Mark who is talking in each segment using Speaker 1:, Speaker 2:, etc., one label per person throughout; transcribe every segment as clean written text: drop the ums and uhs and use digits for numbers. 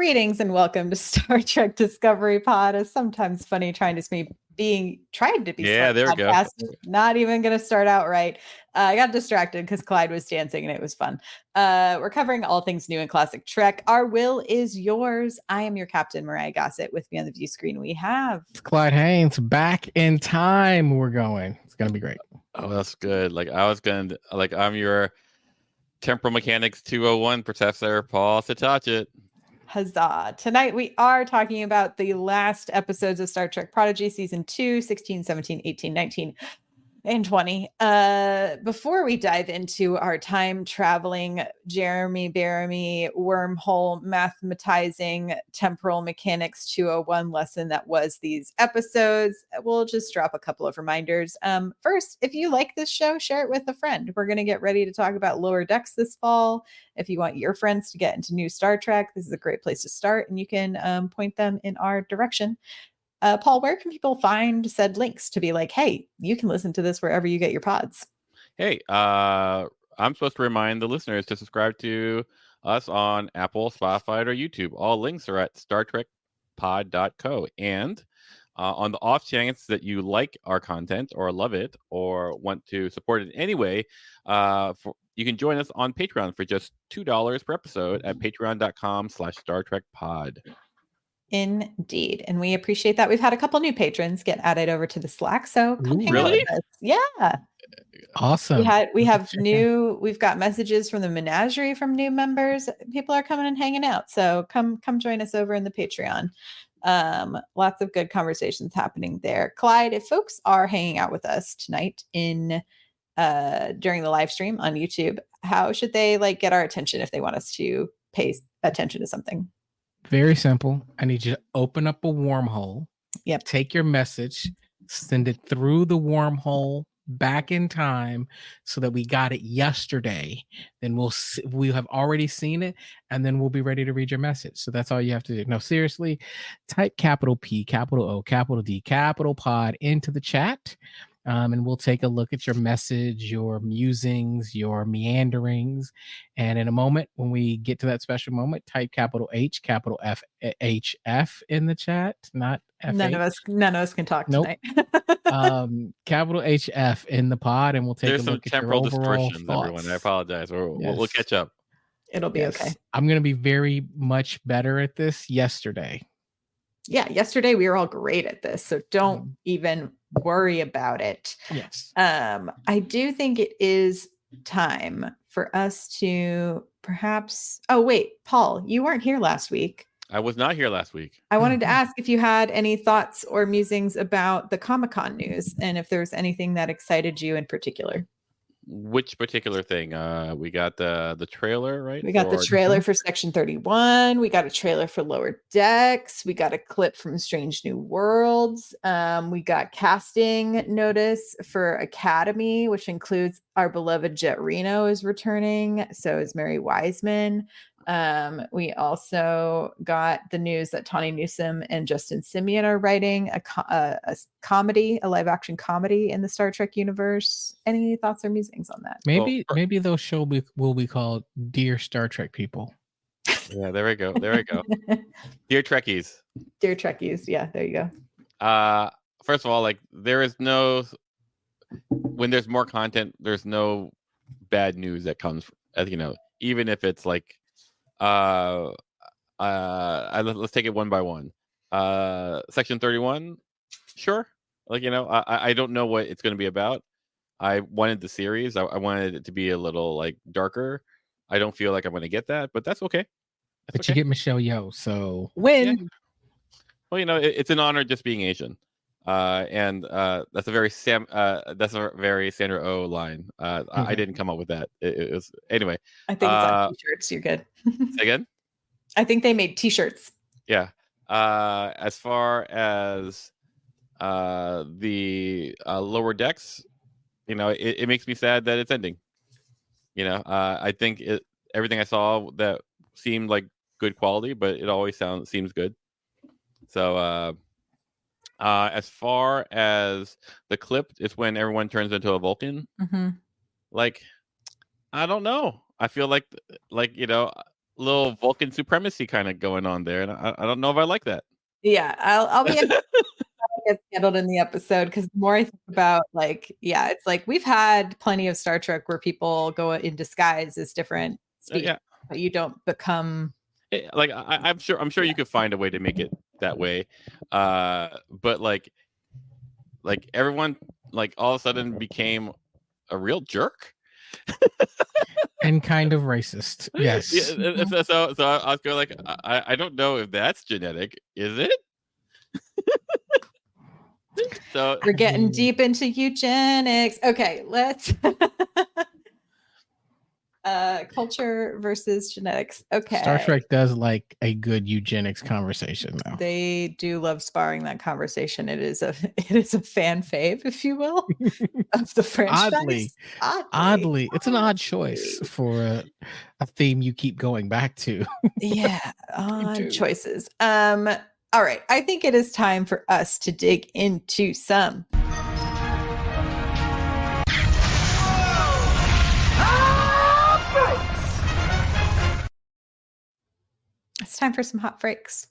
Speaker 1: Greetings and welcome to Star Trek Discovery Pod. It's sometimes funny trying to be
Speaker 2: Yeah,
Speaker 1: smart
Speaker 2: there we go.
Speaker 1: podcast. Not even going to start out right. I got distracted because Clyde was dancing and it was fun. We're covering all things new in classic Trek. Our will is yours. I am your captain, Myrriah Gossett. With me on the view screen, we have
Speaker 3: Clyde Haynes. Back in time, we're going. It's gonna be great.
Speaker 2: Oh, that's good. I'm your temporal mechanics 201 Professor Paul Satachet.
Speaker 1: Huzzah. Tonight we are talking about the last episodes of Star Trek Prodigy season 2, 16, 17, 18, 19, and 20. Before we dive into our time traveling, Jeremy Bearimy wormhole mathematizing temporal mechanics 201 lesson that was these episodes, we'll just drop a couple of reminders. First, if you like this show, share it with a friend. We're going to get ready to talk about Lower Decks this fall. If you want your friends to get into new Star Trek, this is a great place to start, and you can point them in our direction. Paul, where can people find said links to be like, hey, you can listen to this wherever you get your pods?
Speaker 2: Hey, I'm supposed to remind the listeners to subscribe to us on Apple, Spotify, or YouTube. All links are at StarTrekPod.co. And on the off chance that you like our content or love it or want to support it in any way, you can join us on Patreon for just $2 per episode at patreon.com/StarTrekPod.
Speaker 1: Indeed. And we appreciate that. We've had a couple new patrons get added over to the Slack. So come hang out with us. Yeah.
Speaker 3: Awesome.
Speaker 1: We've got messages from the menagerie from new members. People are coming and hanging out. So come join us over in the Patreon. Lots of good conversations happening there. Clyde, if folks are hanging out with us tonight during the live stream on YouTube, how should they get our attention if they want us to pay attention to something?
Speaker 3: Very simple. I need you to open up a wormhole.
Speaker 1: Yep.
Speaker 3: Take your message, send it through the wormhole back in time so that we got it yesterday. Then we have already seen it, and then we'll be ready to read your message. So that's all you have to do. No, seriously, type capital P, capital O, capital D, capital pod into the chat. And we'll take a look at your message, your musings, your meanderings. And in a moment, when we get to that special moment, type capital H, capital F, HF in the chat, not F.
Speaker 1: None of us can talk tonight.
Speaker 3: Capital HF in the pod, and we'll take a look at your overall
Speaker 2: distortions,
Speaker 3: thoughts.
Speaker 2: everyone. I apologize. We'll catch up.
Speaker 1: It'll be okay.
Speaker 3: I'm going to be very much better at this yesterday.
Speaker 1: Yeah, yesterday we were all great at this, so don't even worry about it.
Speaker 3: Yes.
Speaker 1: I do think it is time for us to perhaps. Oh wait, Paul, you weren't here last week.
Speaker 2: I was not here last week.
Speaker 1: I wanted to ask if you had any thoughts or musings about the Comic-Con news, and if there's anything that excited you in particular.
Speaker 2: Which particular thing? We got the trailer, right?
Speaker 1: We got the trailer for Section 31. We got a trailer for Lower Decks. We got a clip from Strange New Worlds. We got casting notice for Academy, which includes our beloved Jet Reno is returning. So is Mary Wiseman. We also got the news that Tawny Newsome and Justin Simien are writing a comedy, a live action comedy in the Star Trek universe. Any thoughts or musings on that?
Speaker 3: Maybe those show will be called Dear Star Trek People.
Speaker 2: Yeah, there we go. Dear Trekkies.
Speaker 1: Dear Trekkies. Yeah, there you go.
Speaker 2: First of all, when there's more content, there's no bad news that comes, even if it's let's take it one by one. Section 31, sure. I don't know what it's going to be about. I wanted the series. I wanted it to be a little darker. I don't feel like I'm going to get that, but that's okay.
Speaker 3: You get Michelle Yeoh, so win.
Speaker 2: Yeah. Well, it's an honor just being Asian, and that's a very Sandra Oh line. I didn't come up with that. It was anyway.
Speaker 1: I think it's on t-shirts. You're good.
Speaker 2: Say again?
Speaker 1: I think they made t-shirts.
Speaker 2: Yeah. As far as the Lower Decks, it makes me sad that it's ending. I think everything I saw that seemed like good quality, but it always seems good. So as far as the clip, it's when everyone turns into a Vulcan.
Speaker 1: Mm-hmm.
Speaker 2: I don't know. I feel like little Vulcan supremacy kind of going on there, and I don't know if I like that.
Speaker 1: Yeah, I'll be interested how it gets handled in the episode, because the more I think about, like, yeah, it's like we've had plenty of Star Trek where people go in disguise as different species,
Speaker 2: Yeah,
Speaker 1: but you don't become.
Speaker 2: like I'm sure you could find a way to make it that way, but like everyone like all of a sudden became a real jerk.
Speaker 3: And kind of racist. Yes.
Speaker 2: Yeah, so I was going like, I don't know if that's genetic, is it? So
Speaker 1: We're getting deep into eugenics. Okay, let's culture versus genetics. Okay.
Speaker 3: Star Trek does like a good eugenics conversation, though.
Speaker 1: They do love sparring that conversation. It is a fan fave, if you will, of the franchise.
Speaker 3: Oddly, it's an odd choice for a theme you keep going back to.
Speaker 1: Yeah, odd choices. All right, I think it is time for us to dig into some It's time for some hot breaks.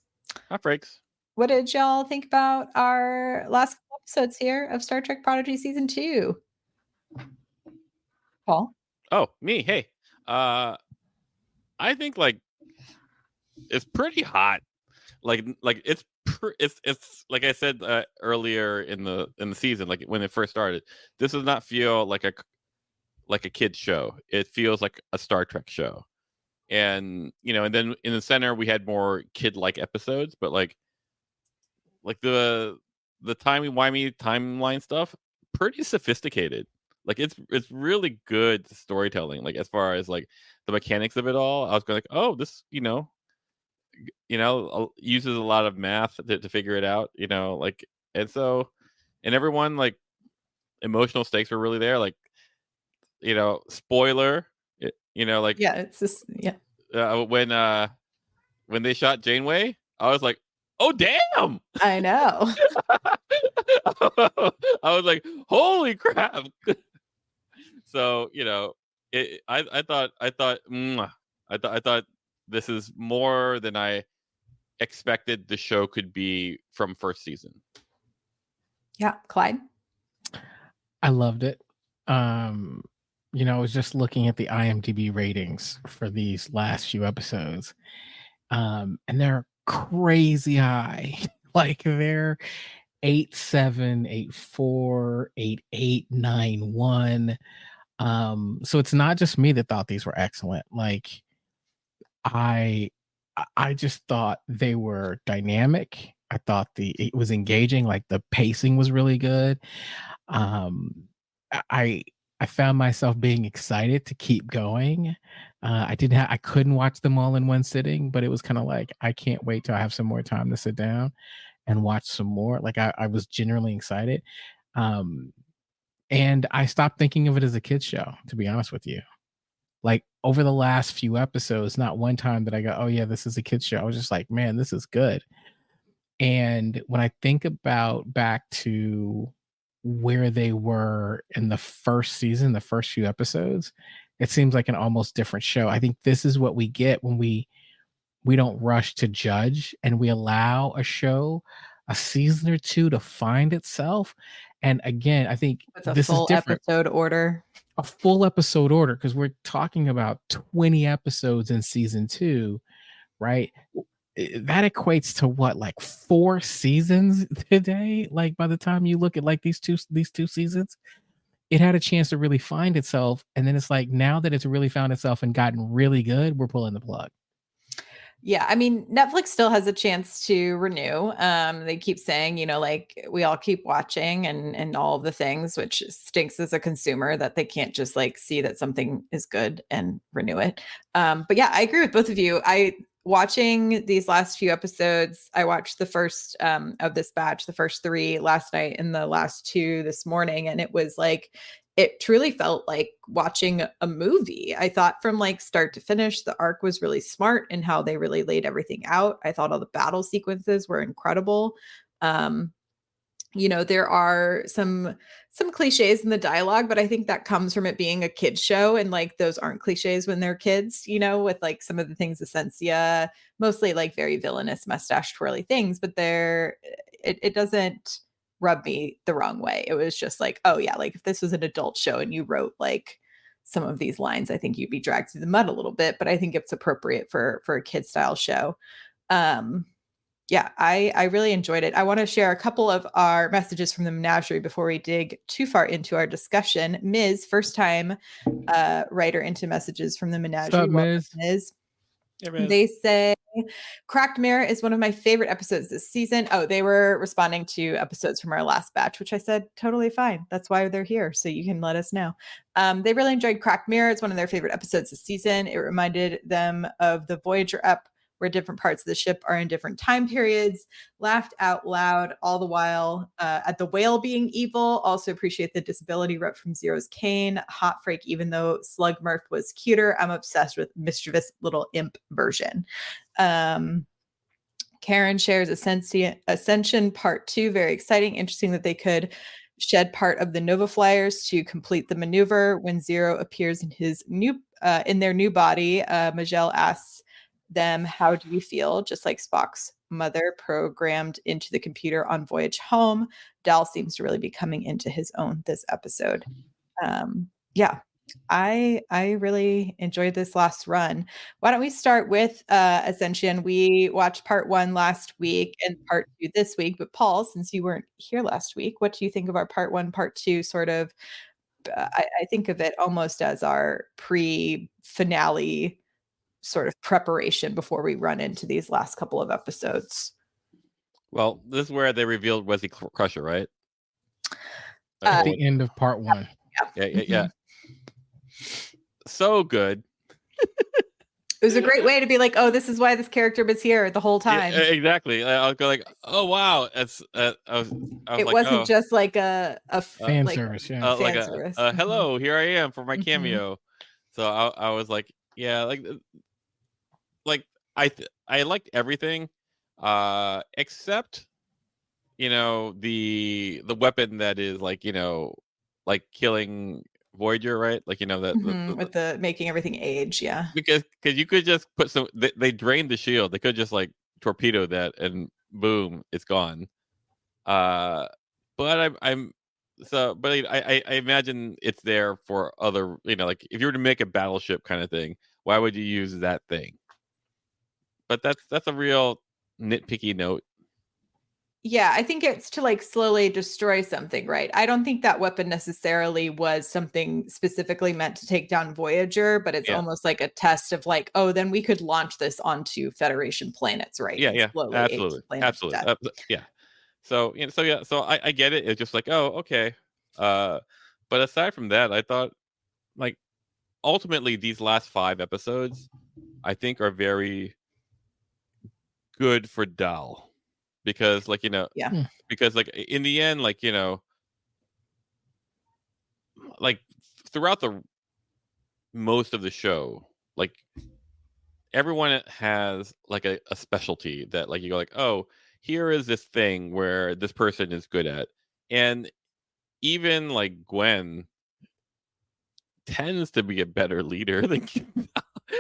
Speaker 2: hot breaks.
Speaker 1: What did y'all think about our last couple episodes here of Star Trek Prodigy season 2? Paul?
Speaker 2: Oh, me. Hey, I think like it's pretty hot. Like it's like I said earlier in the season, like when it first started. This does not feel like a kid's show. It feels like a Star Trek show. And and then in the center we had more kid-like episodes, but like the timey-wimey timeline stuff, pretty sophisticated. Like it's really good storytelling. Like as far as like the mechanics of it all, I was going like, oh, this uses a lot of math to figure it out. Like and so and everyone like emotional stakes were really there. Like spoiler, like
Speaker 1: Yeah, it's just
Speaker 2: when they shot Janeway, I was like, oh damn.
Speaker 1: I know.
Speaker 2: I was like, holy crap. So I thought this is more than I expected the show could be from first season.
Speaker 1: Yeah, Clyde.
Speaker 3: I loved it. I was just looking at the IMDb ratings for these last few episodes, and they're crazy high. Like they're 8.7, 8.4, 8.8, 9.1. So it's not just me that thought these were excellent. Like I just thought they were dynamic. I thought it was engaging. Like the pacing was really good. I found myself being excited to keep going. I couldn't watch them all in one sitting, but it was kind of like, I can't wait till I have some more time to sit down and watch some more. Like I was genuinely excited. And I stopped thinking of it as a kid's show, to be honest with you. Like over the last few episodes, not one time did I go, oh yeah, this is a kid's show. I was just like, man, this is good. And when I think about back to where they were in the first season, the first few episodes, it seems like an almost different show. I think this is what we get when we don't rush to judge and we allow a show a season or two to find itself. And again, I think
Speaker 1: With a
Speaker 3: this
Speaker 1: full
Speaker 3: is different.
Speaker 1: episode order.
Speaker 3: A full episode order, because we're talking about 20 episodes in season 2, right? That equates to what, like 4 seasons today? Like by the time you look at like these two seasons, it had a chance to really find itself. And then it's like, now that it's really found itself and gotten really good, we're pulling the plug.
Speaker 1: Yeah, I mean, Netflix still has a chance to renew. They keep saying, like we all keep watching and all of the things, which stinks as a consumer that they can't just like see that something is good and renew it. But yeah, I agree with both of you. Watching these last few episodes, I watched the first of this batch, the first 3 last night and the last 2 this morning, and it was like, it truly felt like watching a movie. I thought from like start to finish, the arc was really smart in how they really laid everything out. I thought all the battle sequences were incredible. there are some cliches in the dialogue, but I think that comes from it being a kid's show, and like those aren't cliches when they're kids, with like some of the things Essentia, mostly like very villainous mustache twirly things, but it doesn't rub me the wrong way. It was just like, oh yeah, like if this was an adult show and you wrote like some of these lines, I think you'd be dragged through the mud a little bit, but I think it's appropriate for a kid style show. Yeah, I really enjoyed it. I want to share a couple of our messages from the menagerie before we dig too far into our discussion. Ms., first time writer into messages from the menagerie.
Speaker 3: What's up,
Speaker 1: Welcome,
Speaker 3: Ms.?
Speaker 1: Ms.
Speaker 2: Yeah, man.
Speaker 1: They say Cracked Mirror is one of my favorite episodes this season. Oh, they were responding to episodes from our last batch, which I said, totally fine. That's why they're here. So you can let us know. They really enjoyed Cracked Mirror. It's one of their favorite episodes this season. It reminded them of the Voyager up, where different parts of the ship are in different time periods. Laughed out loud all the while at the whale being evil. Also appreciate the disability rep from Zero's Kane. Hot freak, even though Slug Murph was cuter. I'm obsessed with mischievous little imp version. Karen shares Ascension Part 2. Very exciting. Interesting that they could shed part of the Nova Flyers to complete the maneuver. When Zero appears in in their new body, Majel asks them, how do you feel? Just like Spock's mother programmed into the computer on voyage home. Dal seems to really be coming into his own this episode. Yeah, I really enjoyed this last run. Why don't we start with Ascension? We watched part 1 last week and part 2 this week. But Paul, since you weren't here last week, what do you think of our part 1, part 2 sort of? I think of it almost as our pre-finale sort of preparation before we run into these last couple of episodes.
Speaker 2: Well, this is where they revealed Wesley Crusher, right?
Speaker 3: At the end of part 1.
Speaker 2: Yeah. So good.
Speaker 1: It was a great way to be like, oh, this is why this character was here the whole time.
Speaker 2: Yeah, exactly. I'll go like, oh wow, it's.
Speaker 1: It wasn't just like a
Speaker 3: fan service, yeah.
Speaker 2: like
Speaker 1: service.
Speaker 2: Hello, here I am for my cameo. So I was like, yeah, like I liked everything, except the weapon that is like like killing Voyager, right? Like that
Speaker 1: with the making everything age, yeah.
Speaker 2: Because you could just put some. They drained the shield. They could just like torpedo that and boom, it's gone. But I imagine it's there for other. Like if you were to make a battleship kind of thing, why would you use that thing? But that's a real nitpicky note.
Speaker 1: Yeah, I think it's to like slowly destroy something, right? I don't think that weapon necessarily was something specifically meant to take down Voyager, but it's almost like a test of like, oh, then we could launch this onto Federation planets, right?
Speaker 2: Yeah, absolutely. Yeah. So I get it. It's just like, oh, okay. But aside from that, I thought like ultimately these last 5 episodes, I think are very good for Dal. Because like because like in the end, like like throughout the most of the show, like everyone has like a specialty that like you go like, oh, here is this thing where this person is good at. And even like Gwen tends to be a better leader than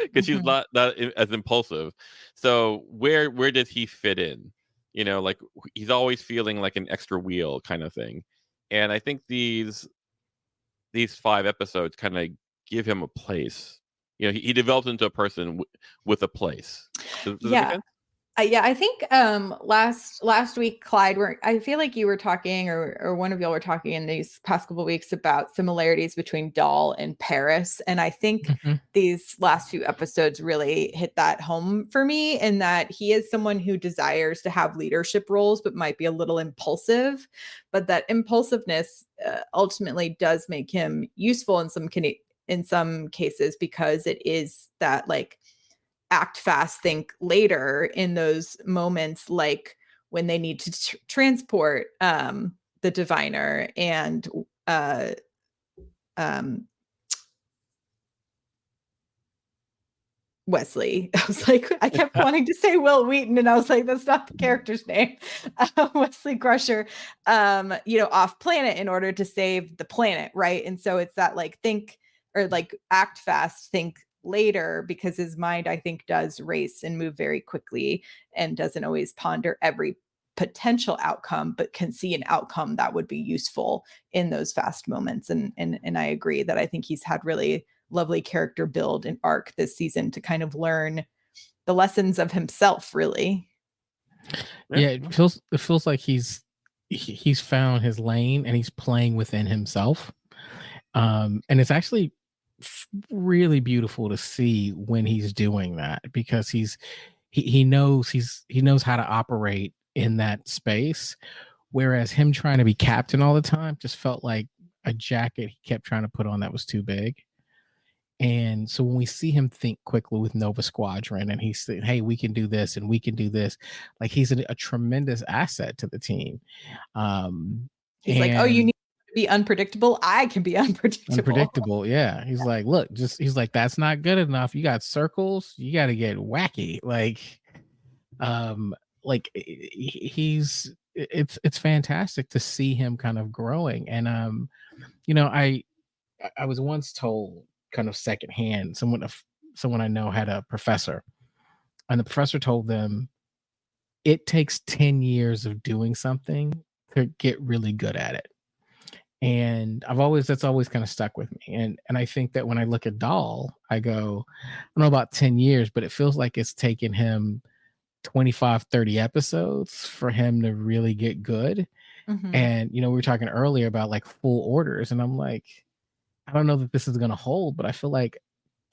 Speaker 2: because she's not as impulsive. So where does he fit in? Like he's always feeling like an extra wheel kind of thing. And I think these 5 episodes kind of give him a place. He develops into a person with a place. Does that make sense?
Speaker 1: Yeah, I think last week, Clyde, I feel like you were talking, or one of y'all were talking in these past couple of weeks about similarities between Dal and Paris, and I think these last few episodes really hit that home for me, in that he is someone who desires to have leadership roles, but might be a little impulsive, but that impulsiveness ultimately does make him useful in some cases, because it is that like act fast, think later in those moments, like when they need to transport the diviner and Wesley. I was like, I kept wanting to say Will Wheaton, and I was like, that's not the character's name. Wesley Crusher, off planet in order to save the planet, right? And so it's that like think or like act fast, think later, because his mind, I think, does race and move very quickly and doesn't always ponder every potential outcome, but can see an outcome that would be useful in those fast moments. And I agree that I think he's had really lovely character build and arc this season to kind of learn the lessons of himself, really.
Speaker 3: Yeah, it feels like he's found his lane and he's playing within himself. And it's actually really beautiful to see when he's doing that, because he knows how to operate in that space, whereas him trying to be captain all the time just felt like a jacket he kept trying to put on that was too big. And so when we see him think quickly with Nova Squadron and he's saying, hey, we can do this and we can do this, like he's a tremendous asset to the team.
Speaker 1: He's like, oh, you need to be unpredictable. I can be unpredictable.
Speaker 3: Yeah. He's like, look, he's like, that's not good enough. You got circles. You got to get wacky. It's fantastic to see him kind of growing. And, I was once told kind of secondhand, someone I know had a professor, and the professor told them it takes 10 years of doing something to get really good at it. And that's always kind of stuck with me. And I think that when I look at Dahl, I go, I don't know about 10 years, but it feels like it's taken him 25, 30 episodes for him to really get good.
Speaker 1: Mm-hmm.
Speaker 3: And, we were talking earlier about like full orders, and I'm like, I don't know that this is going to hold, but I feel like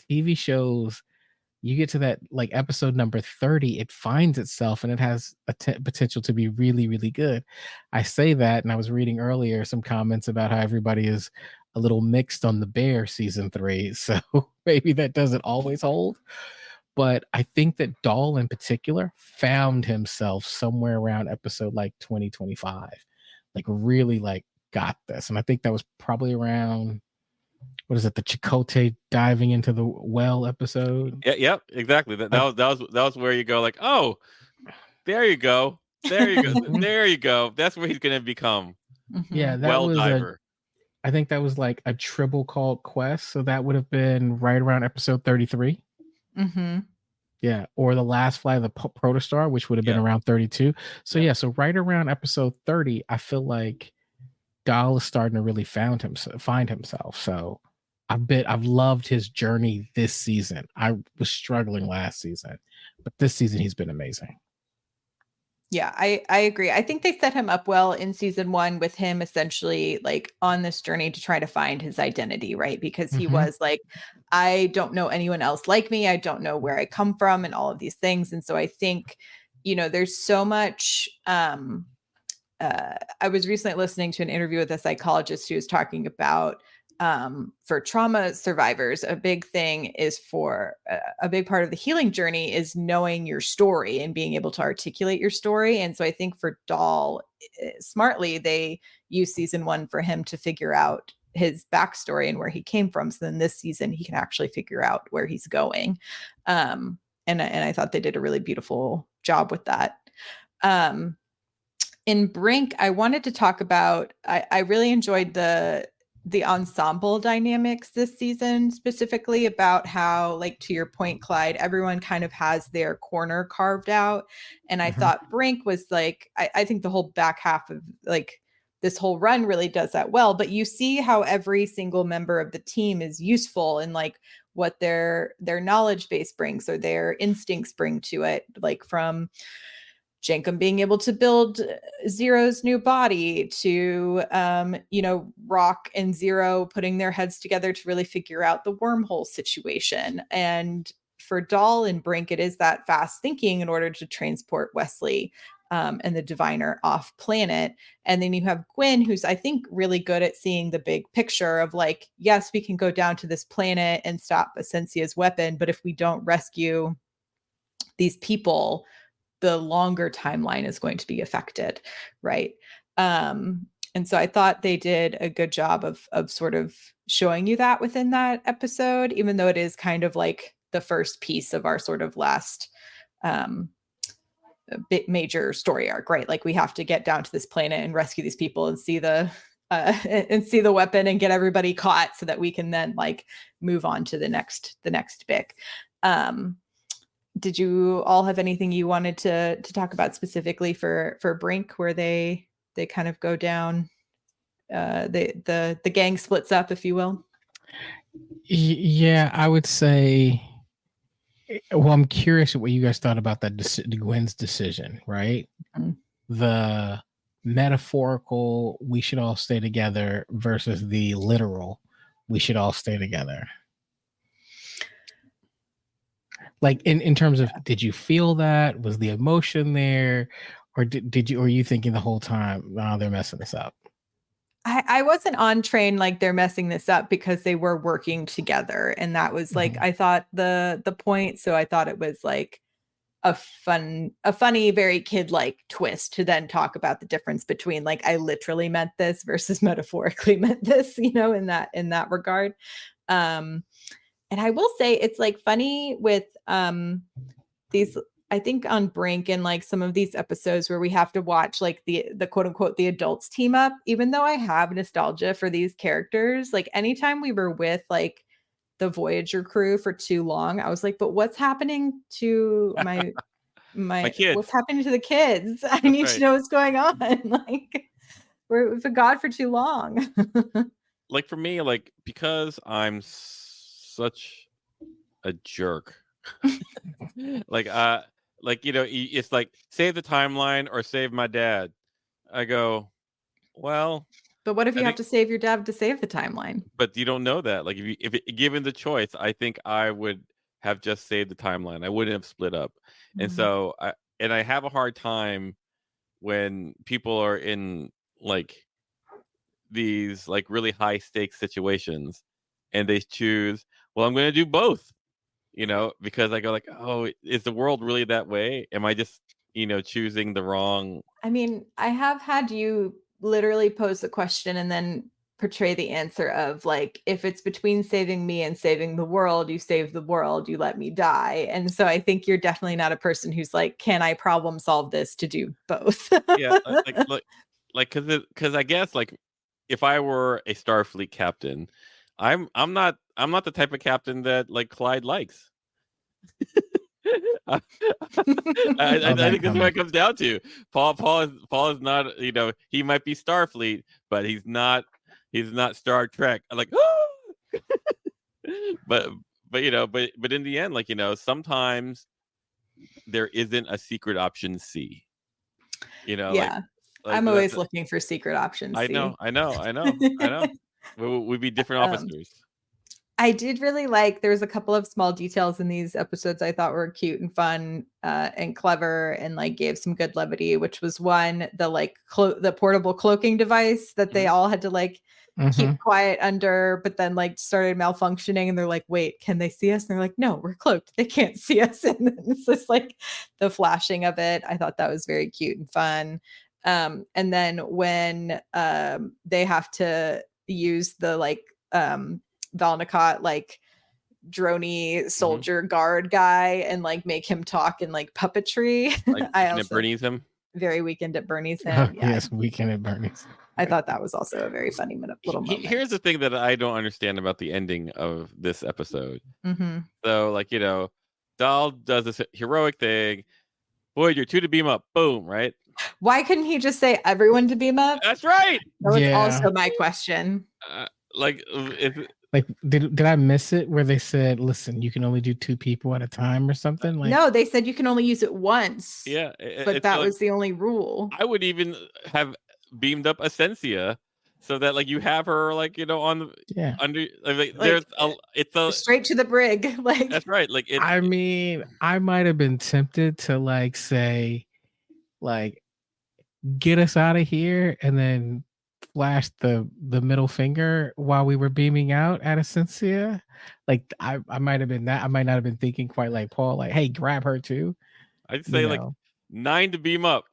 Speaker 3: TV shows, you get to that like episode number 30, it finds itself and it has a potential to be really, really good. I say that, and I was reading earlier some comments about how everybody is a little mixed on The Bear season 3. So maybe that doesn't always hold. But I think that Dahl in particular found himself somewhere around episode like 2025, like really like got this. And I think that was probably around, what is it, the Chakotay diving into the well episode?
Speaker 2: Yeah, yep, exactly. That was where you go like, oh, there you go. There you go. There you go. That's where he's gonna become.
Speaker 1: Mm-hmm.
Speaker 3: Yeah, that
Speaker 2: well
Speaker 3: was
Speaker 2: diver.
Speaker 3: I think that was like a tribble called Quest. So that would have been right around episode 33.
Speaker 1: Mm-hmm.
Speaker 3: Yeah, or the last flight of the Protostar, which would have been around 32. So so right around episode 30, I feel like Dahl is starting to really find himself. So I've loved his journey this season. I was struggling last season, but this season he's been amazing.
Speaker 1: Yeah, I agree. I think they set him up well in season 1 with him essentially like on this journey to try to find his identity, right? Because he was like, I don't know anyone else like me. I don't know where I come from and all of these things. And so I think, there's so much. I was recently listening to an interview with a psychologist who was talking about for trauma survivors, a big thing is a big part of the healing journey is knowing your story and being able to articulate your story. And so I think for Dahl, smartly, they use season 1 for him to figure out his backstory and where he came from. So then this season, he can actually figure out where he's going. And I thought they did a really beautiful job with that. In Brink, I wanted to talk about, I really enjoyed the ensemble dynamics this season, specifically about how, like, to your point, Clyde, everyone kind of has their corner carved out. And I thought Brink was like, I think the whole back half of like this whole run really does that well, but you see how every single member of the team is useful and like what their knowledge base brings or their instincts bring to it, like from Jankum being able to build Zero's new body to, Rock and Zero putting their heads together to really figure out the wormhole situation. And for Dahl and Brink, it is that fast thinking in order to transport Wesley and the Diviner off planet. And then you have Gwyn, who's, I think, really good at seeing the big picture of like, yes, we can go down to this planet and stop Essensia's weapon, but if we don't rescue these people, the longer timeline is going to be affected, right? And so I thought they did a good job of sort of showing you that within that episode, even though it is kind of like the first piece of our sort of last big major story arc, right? Like we have to get down to this planet and rescue these people and see the weapon and get everybody caught so that we can then like move on to the next bit. Did you all have anything you wanted to talk about specifically for Brink, where they kind of go down, the gang splits up, if you will?
Speaker 3: Yeah, I would say. Well, I'm curious what you guys thought about that Gwen's decision, right?
Speaker 1: Mm-hmm.
Speaker 3: The metaphorical "we should all stay together" versus the literal "we should all stay together." Like in terms of, did you feel that? Was the emotion there, or did you? Or were you thinking the whole time, "Oh, they're messing this up"?
Speaker 1: I wasn't on train like they're messing this up, because they were working together, and that was like I thought the point. So I thought it was like a funny, very kid-like twist to then talk about the difference between like I literally meant this versus metaphorically meant this, in that regard. And I will say it's like funny with these, I think on Brink and like some of these episodes where we have to watch like the quote unquote the adults team up, even though I have nostalgia for these characters, like anytime we were with like the Voyager crew for too long, I was like, but what's happening to my
Speaker 2: kids?
Speaker 1: What's happening to the kids? I need to know what's going on. Like we've been gone for too long.
Speaker 2: Like for me, like because I'm such a jerk. Like it's like save the timeline or save my dad. I go, well,
Speaker 1: but what if you have to save your dad to save the timeline?
Speaker 2: But you don't know that. Like given the choice, I think I would have just saved the timeline. I wouldn't have split up. And so I have a hard time when people are in like these like really high stakes situations and they choose, well, I'm going to do both. Because I go like, oh, is the world really that way? Am I just, choosing the wrong?
Speaker 1: I mean, I have had you literally pose the question and then portray the answer of like, if it's between saving me and saving the world, you save the world, you let me die. And so I think you're definitely not a person who's like, can I problem solve this to do both?
Speaker 2: Yeah, because I guess like if I were a Starfleet captain, I'm not the type of captain that like Clyde likes. I think that's what it comes down to. Paul is not, he might be Starfleet, but he's not Star Trek. I'm like, but in the end, like, sometimes there isn't a secret option C.
Speaker 1: Yeah. Like I'm always looking for secret options.
Speaker 2: I know. We'd be different officers.
Speaker 1: I did really like, there was a couple of small details in these episodes I thought were cute and fun and clever and like gave some good levity, which was one, the like the portable cloaking device that they all had to like keep quiet under, but then like started malfunctioning and they're like, wait, can they see us? And they're like, no, we're cloaked. They can't see us. And then it's just like the flashing of it. I thought that was very cute and fun. And then when they have to use the like Valnicott like droney soldier guard guy and like make him talk in like puppetry.
Speaker 2: Like
Speaker 1: I also
Speaker 2: Bernie's him.
Speaker 1: Very Weekend at Bernie's him.
Speaker 3: Oh, yes, Weekend at Bernie's.
Speaker 1: I thought that was also a very funny little moment.
Speaker 2: Here's the thing that I don't understand about the ending of this episode. So like, Dahl does this heroic thing. Voyager 2 to beam up. Boom, right?
Speaker 1: Why couldn't he just say everyone to beam up?
Speaker 2: That's right.
Speaker 1: That was also my question.
Speaker 3: Like, did I miss it where they said, listen, you can only do 2 people at a time or something? Like,
Speaker 1: no, they said you can only use it once.
Speaker 2: Yeah.
Speaker 1: But that was the only rule.
Speaker 2: I would even have beamed up Essentia so that like you have her like, on the under like, there's it's
Speaker 1: straight to the brig. Like
Speaker 2: that's right. Like
Speaker 3: I mean, I might have been tempted to like say, like, get us out of here and then flash the middle finger while we were beaming out at Essentia. Like I might have been that. I might not have been thinking quite like Paul, like, hey, grab her too.
Speaker 2: I'd say like 9 to beam up.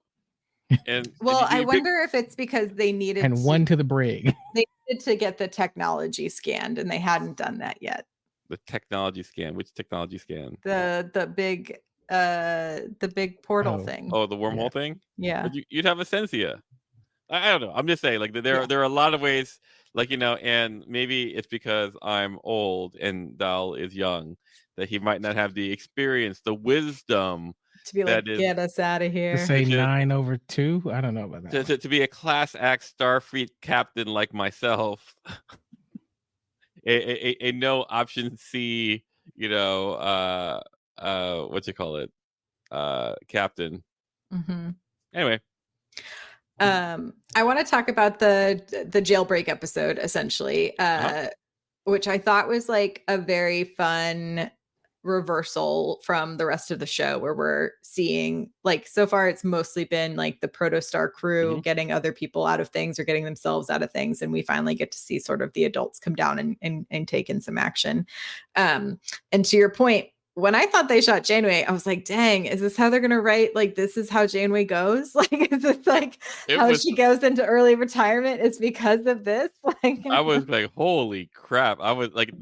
Speaker 2: And
Speaker 1: well, I wonder if it's because they needed
Speaker 3: and 1 to the brig.
Speaker 1: They needed to get the technology scanned and they hadn't done that yet.
Speaker 2: The technology scan. Which technology scan?
Speaker 1: The big portal
Speaker 3: Oh.
Speaker 1: thing.
Speaker 2: Oh, the wormhole
Speaker 3: Yeah.
Speaker 2: thing.
Speaker 1: Yeah.
Speaker 2: But you'd have Essentia. I don't know. I'm just saying, like
Speaker 1: Yeah.
Speaker 2: there are a lot of ways, like and maybe it's because I'm old and Dal is young that he might not have the experience, the wisdom
Speaker 1: To be like,
Speaker 2: that is
Speaker 1: get us out of
Speaker 3: To
Speaker 1: here.
Speaker 3: say
Speaker 2: Which is-
Speaker 3: 9/2, I don't know about that.
Speaker 2: to be a class act Starfleet captain like myself, a no option C, what you call it, captain.
Speaker 1: Mhm.
Speaker 2: Anyway,
Speaker 1: I want to talk about the jailbreak episode, essentially, which I thought was like a very fun reversal from the rest of the show, where we're seeing, like, so far it's mostly been like the protostar crew getting other people out of things or getting themselves out of things, and we finally get to see sort of the adults come down and take in some action. And to your point, when I thought they shot Janeway, I was like, dang, is this how they're going to write? Like, this is how Janeway goes? Like, is this like how she goes into early retirement? It's because of this? Like,
Speaker 2: I was like, holy crap. I was like,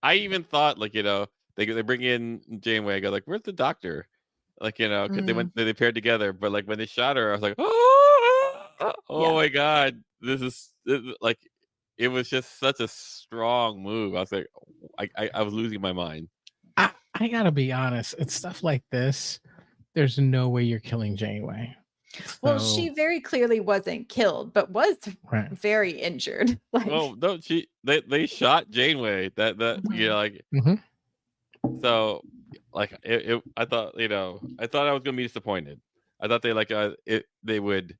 Speaker 2: I even thought, like, they bring in Janeway. I go, like, where's the doctor? Like, because they paired together. But like when they shot her, I was like, oh my God. This is like, it was just such a strong move. I was like, I was losing my mind.
Speaker 3: I gotta be honest. It's stuff like this. There's no way you're killing Janeway.
Speaker 1: well, she very clearly wasn't killed, but was very injured. Like,
Speaker 2: well, no, they shot Janeway. So, like, I thought, I thought I was gonna be disappointed. I thought they would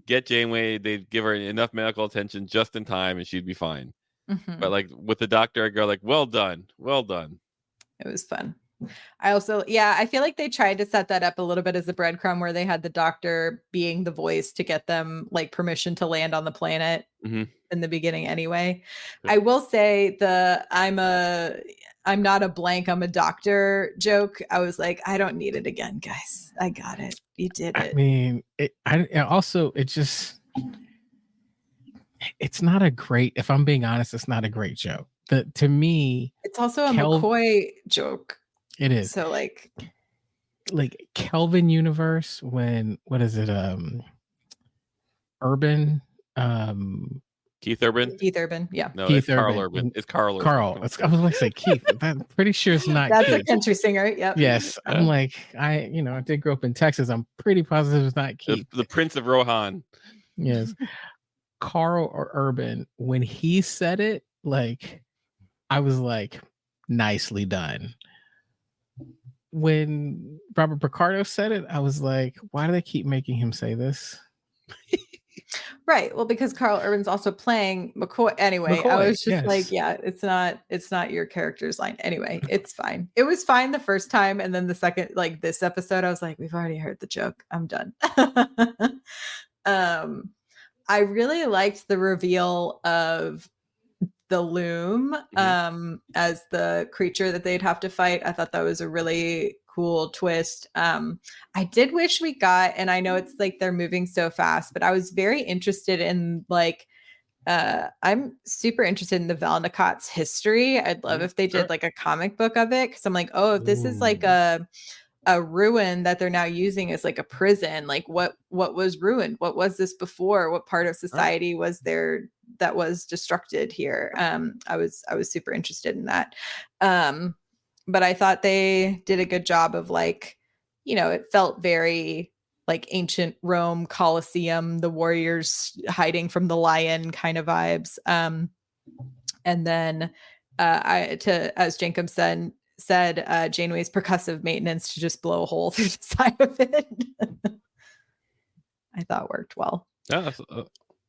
Speaker 2: get Janeway, they'd give her enough medical attention just in time, and she'd be fine. But like with the doctor, I go like, well done.
Speaker 1: It was fun. I also, I feel like they tried to set that up a little bit as a breadcrumb, where they had the doctor being the voice to get them like permission to land on the planet in the beginning anyway. I will say I'm not a blank, I'm a doctor joke. I was like, I don't need it again, guys. I got it. You did it.
Speaker 3: I mean, it's not a great, if I'm being honest, it's not a great joke. To me,
Speaker 1: it's also a McCoy joke.
Speaker 3: It is.
Speaker 1: So like
Speaker 3: Kelvin universe, what is it? Urban,
Speaker 2: Keith Urban.
Speaker 1: Yeah.
Speaker 2: No,
Speaker 3: Keith
Speaker 2: it's Carl
Speaker 3: Urban.
Speaker 2: Urban. It's Carl.
Speaker 3: Carl. I was going to say Keith. I'm pretty sure it's not.
Speaker 1: That's
Speaker 3: Keith.
Speaker 1: a country singer. Yep.
Speaker 3: Yes. I'm like, I did grow up in Texas. I'm pretty positive it's not Keith.
Speaker 2: The Prince of Rohan.
Speaker 3: Yes. Carl or Urban. When he said it, like, I was like, nicely done. When Robert Picardo said it, I was like, why do they keep making him say this?
Speaker 1: Right. Well, because Carl Urban's also playing McCoy. Anyway, I was just like, it's not your character's line. Anyway, it's fine. It was fine the first time. And then the second, like this episode, I was like, we've already heard the joke. I'm done. I really liked the reveal of the loom as the creature that they'd have to fight. I thought that was a really cool twist. I did wish we got, and I know it's like they're moving so fast, but I was very interested in like, I'm super interested in the Valnicott's history. I'd love if they did like a comic book of it, because I'm like, oh, if this is like a ruin that they're now using as like a prison, like what was ruined? What was this before? What part of society was there that was destructed here? I was super interested in that. But I thought they did a good job of like, it felt very like ancient Rome Colosseum, the warriors hiding from the lion kind of vibes. And then as Jenkum said, Janeway's percussive maintenance to just blow a hole through the side of it. I thought worked well.
Speaker 2: Yeah, that's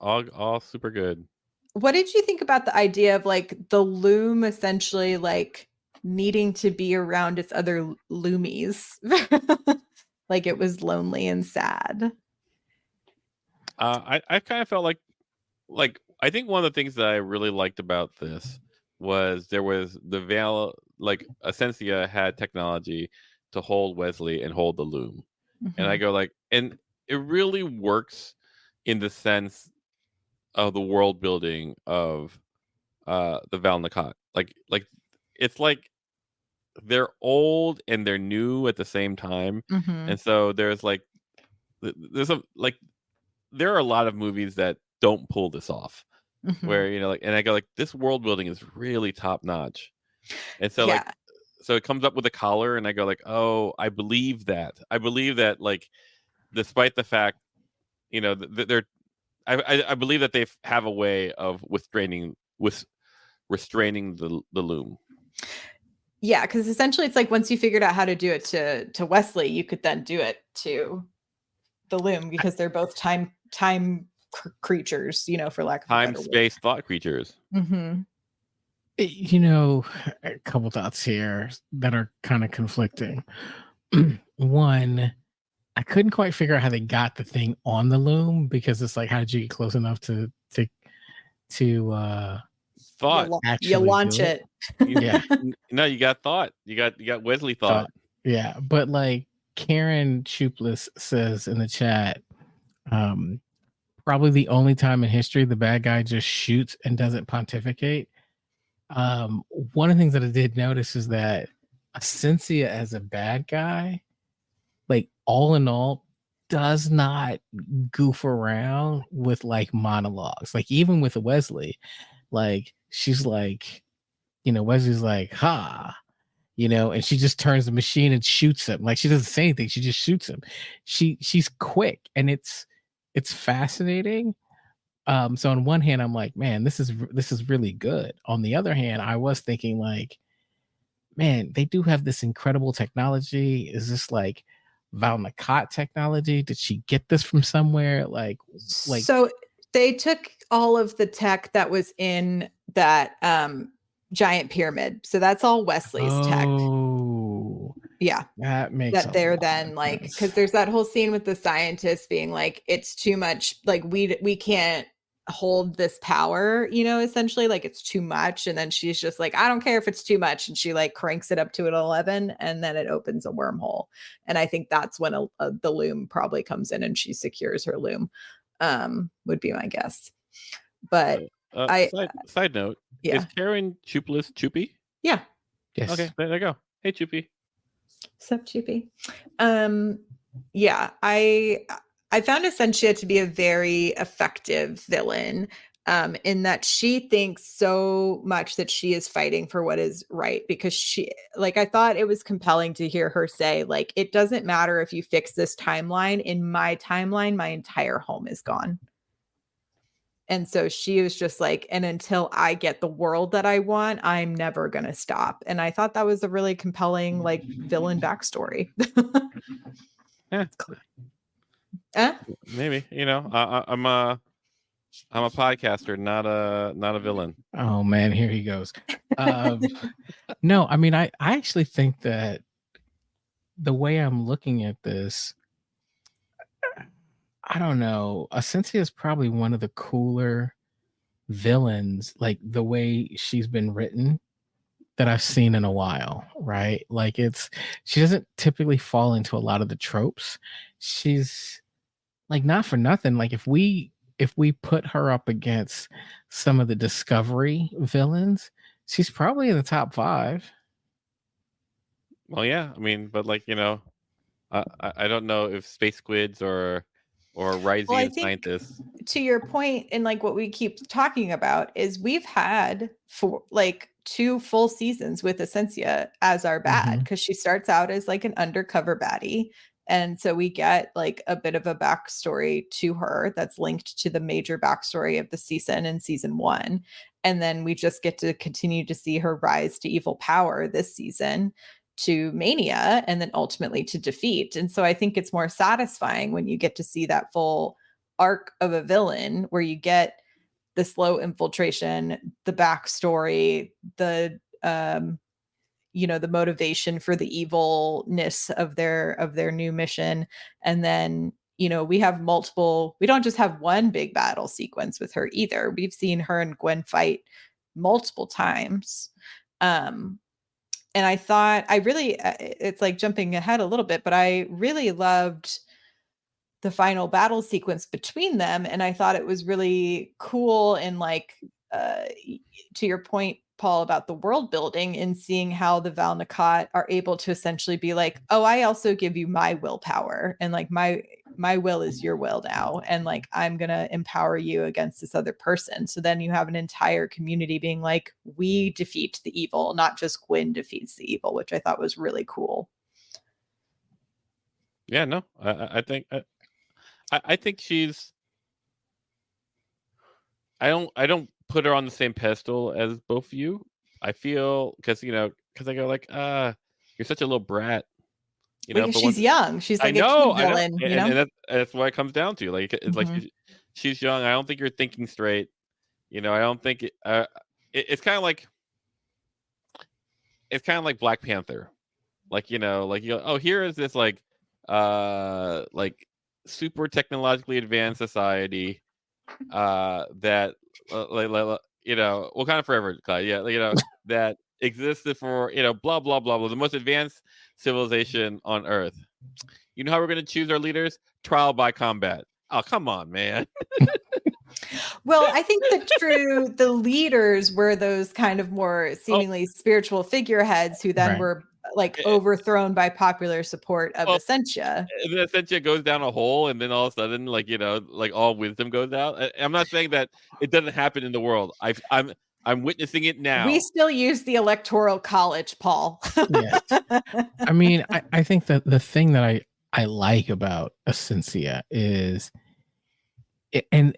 Speaker 2: all super good.
Speaker 1: What did you think about the idea of like the loom essentially like needing to be around its other loomies? Like it was lonely and sad.
Speaker 2: I kind of felt like I think one of the things that I really liked about this was there was the veil, like Essentia had technology to hold Wesley and hold the loom. And I go like, and it really works in the sense of the world building of the Valnicott. like it's like they're old and they're new at the same time.
Speaker 1: Mhm.
Speaker 2: And so there's like there are a lot of movies that don't pull this off,
Speaker 1: Mhm.
Speaker 2: where like, and I go like, this world building is really top notch. And so like,
Speaker 1: Yeah.
Speaker 2: so it comes up with a collar, and I go like, oh, I believe that, like, despite the fact, they're I believe that they have a way of restraining the loom.
Speaker 1: Yeah, because essentially it's like once you figured out how to do it to Wesley, you could then do it to the loom because they're both time creatures, for lack of a
Speaker 2: Time,
Speaker 1: better
Speaker 2: space, thought creatures.
Speaker 1: word. Mm-hmm.
Speaker 3: A couple thoughts here that are kind of conflicting. One, I couldn't quite figure out how they got the thing on the loom, because it's like, how did you get close enough to
Speaker 2: Thought.
Speaker 1: You
Speaker 3: actually
Speaker 1: launch
Speaker 3: do
Speaker 1: it.
Speaker 3: Yeah.
Speaker 2: No, you got thought. You got Wesley thought.
Speaker 3: Yeah, but like Karen Chupless says in the chat, probably the only time in history the bad guy just shoots and doesn't pontificate. One of the things that I did notice is that Asensia as a bad guy, like, all in all, does not goof around with like monologues. Like, even with Wesley, like, she's like, Wesley's like, ha, and she just turns the machine and shoots him. Like, she doesn't say anything, she just shoots him. She's quick, and it's fascinating. So on one hand, I'm like, man, this is really good. On the other hand, I was thinking like, man, they do have this incredible technology. Is this like Val Nakot technology? Did she get this from somewhere? Like,
Speaker 1: So they took all of the tech that was in that giant pyramid. So that's all Wesley's tech.
Speaker 3: oh,
Speaker 1: Yeah.
Speaker 3: that makes
Speaker 1: That they're
Speaker 3: a lot
Speaker 1: then
Speaker 3: of
Speaker 1: like,
Speaker 3: sense.
Speaker 1: because there's that whole scene with the scientists being like, it's too much, like we can't hold this power, essentially, like it's too much. And then she's just like, I don't care if it's too much, and she like cranks it up to an 11, and then it opens a wormhole. And I think that's when the loom probably comes in and she secures her loom, would be my guess. But
Speaker 2: Side note,
Speaker 1: yeah.
Speaker 2: is Karen Chupless Choopy?
Speaker 1: Yeah.
Speaker 3: Yes.
Speaker 2: Okay, there you go. Hey, Choopy.
Speaker 1: Sup, Choopy. Yeah, I found Essentia to be a very effective villain, in that she thinks so much that she is fighting for what is right, because I thought it was compelling to hear her say, like, it doesn't matter if you fix this timeline. In my timeline, my entire home is gone. And so she was just like, and until I get the world that I want, I'm never going to stop. And I thought that was a really compelling, like, villain backstory.
Speaker 2: Yeah. Maybe, I'm a podcaster, not a villain.
Speaker 3: Oh man, here he goes. No, I mean, I actually think that the way I'm looking at this, I don't know, Asensia is probably one of the cooler villains, like the way she's been written, that I've seen in a while, right? Like, she doesn't typically fall into a lot of the tropes. She's like, not for nothing, like, if we put her up against some of the Discovery villains, she's probably in the top 5.
Speaker 2: Well, yeah, I mean, but like, I don't know if space squids or Ryzian scientists.
Speaker 1: To your point, and like what we keep talking about, is we've had for like 2 full seasons with Essentia as our bad, because she starts out as like an undercover baddie. And so we get like a bit of a backstory to her that's linked to the major backstory of the season in season 1. And then we just get to continue to see her rise to evil power this season, to mania, and then ultimately to defeat. And so I think it's more satisfying when you get to see that full arc of a villain, where you get the slow infiltration, the backstory, the the motivation for the evilness of their new mission. And then we have multiple, we don't just have one big battle sequence with her either. We've seen her and Gwen fight multiple times. And I thought, it's like jumping ahead a little bit, but I really loved the final battle sequence between them. And I thought it was really cool. And like, to your point, Paul, about the world building and seeing how the Val Nakot are able to essentially be like, oh, I also give you my willpower, and like my will is your will now, and like I'm gonna empower you against this other person. So then you have an entire community being like, we defeat the evil, not just Gwyn defeats the evil, which I thought was really cool.
Speaker 2: Yeah, no, I think I think she's. I don't put her on the same pedestal as both of you. I feel because I go like, you're such a little brat,
Speaker 1: Because
Speaker 2: But
Speaker 1: she's young. She's like a key
Speaker 2: I know,
Speaker 1: villain,
Speaker 2: and that's what it comes down to. Like it's like
Speaker 1: Mhm.
Speaker 2: she's young. I don't think you're thinking straight. I don't think it's kind of like Black Panther. Like like oh, here is this like super technologically advanced society that Wakanda forever, Clyde. Yeah, that existed for blah blah blah blah, the most advanced civilization on Earth. You know how we're going to choose our leaders? Trial by combat. Oh, come on, man.
Speaker 1: Well, I think the leaders were those kind of more seemingly spiritual figureheads who then
Speaker 3: Right.
Speaker 1: were like overthrown by popular support of
Speaker 2: Well,
Speaker 1: Essentia.
Speaker 2: And then Essentia goes down a hole, and then all of a sudden, like all wisdom goes out. I'm not saying that it doesn't happen in the world. I'm witnessing it now.
Speaker 1: We still use the Electoral College, Paul.
Speaker 3: Yes. I mean, I think that the thing that I like about Essentia is, and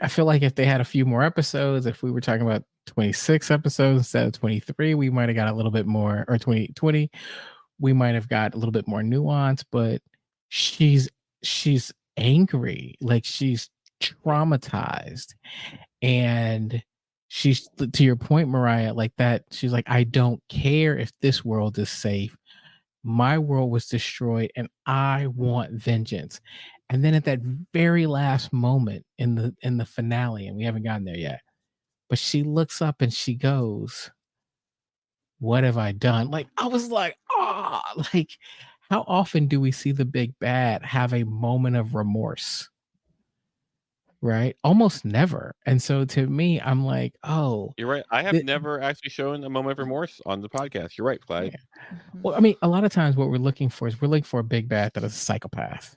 Speaker 3: I feel like if they had a few more episodes, if we were talking about 26 episodes instead of 23, we might have got a little bit more, or 20, we might have got a little bit more nuance. But she's angry, like she's traumatized, and she's, to your point, Myrriah, like that. She's like, I don't care if this world is safe. My world was destroyed, and I want vengeance. And then at that very last moment in the finale, and we haven't gotten there yet, but she looks up and she goes, what have I done? Like, I was like, like, how often do we see the big bad have a moment of remorse? Right? Almost never. And so to me, I'm like, oh,
Speaker 2: You're right. I have never actually shown a moment of remorse on the podcast. You're right, Clyde.
Speaker 3: Yeah. Well, I mean, a lot of times what we're looking for is a big bad that is a psychopath.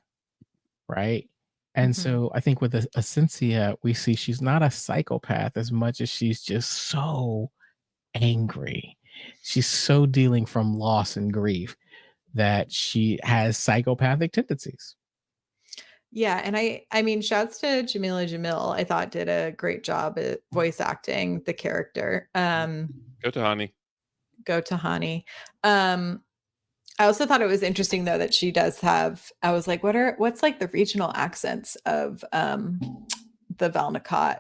Speaker 3: Right. And so I think with Essentia, we see she's not a psychopath as much as she's just so angry. She's so dealing from loss and grief that she has psychopathic tendencies.
Speaker 1: Yeah, and I mean, shouts to Jamila Jamil. I thought did a great job at voice acting the character.
Speaker 2: Go to Hani.
Speaker 1: Go to Hani. I also thought it was interesting though that she does have. I was like, what's like the regional accents of the Val Nakot,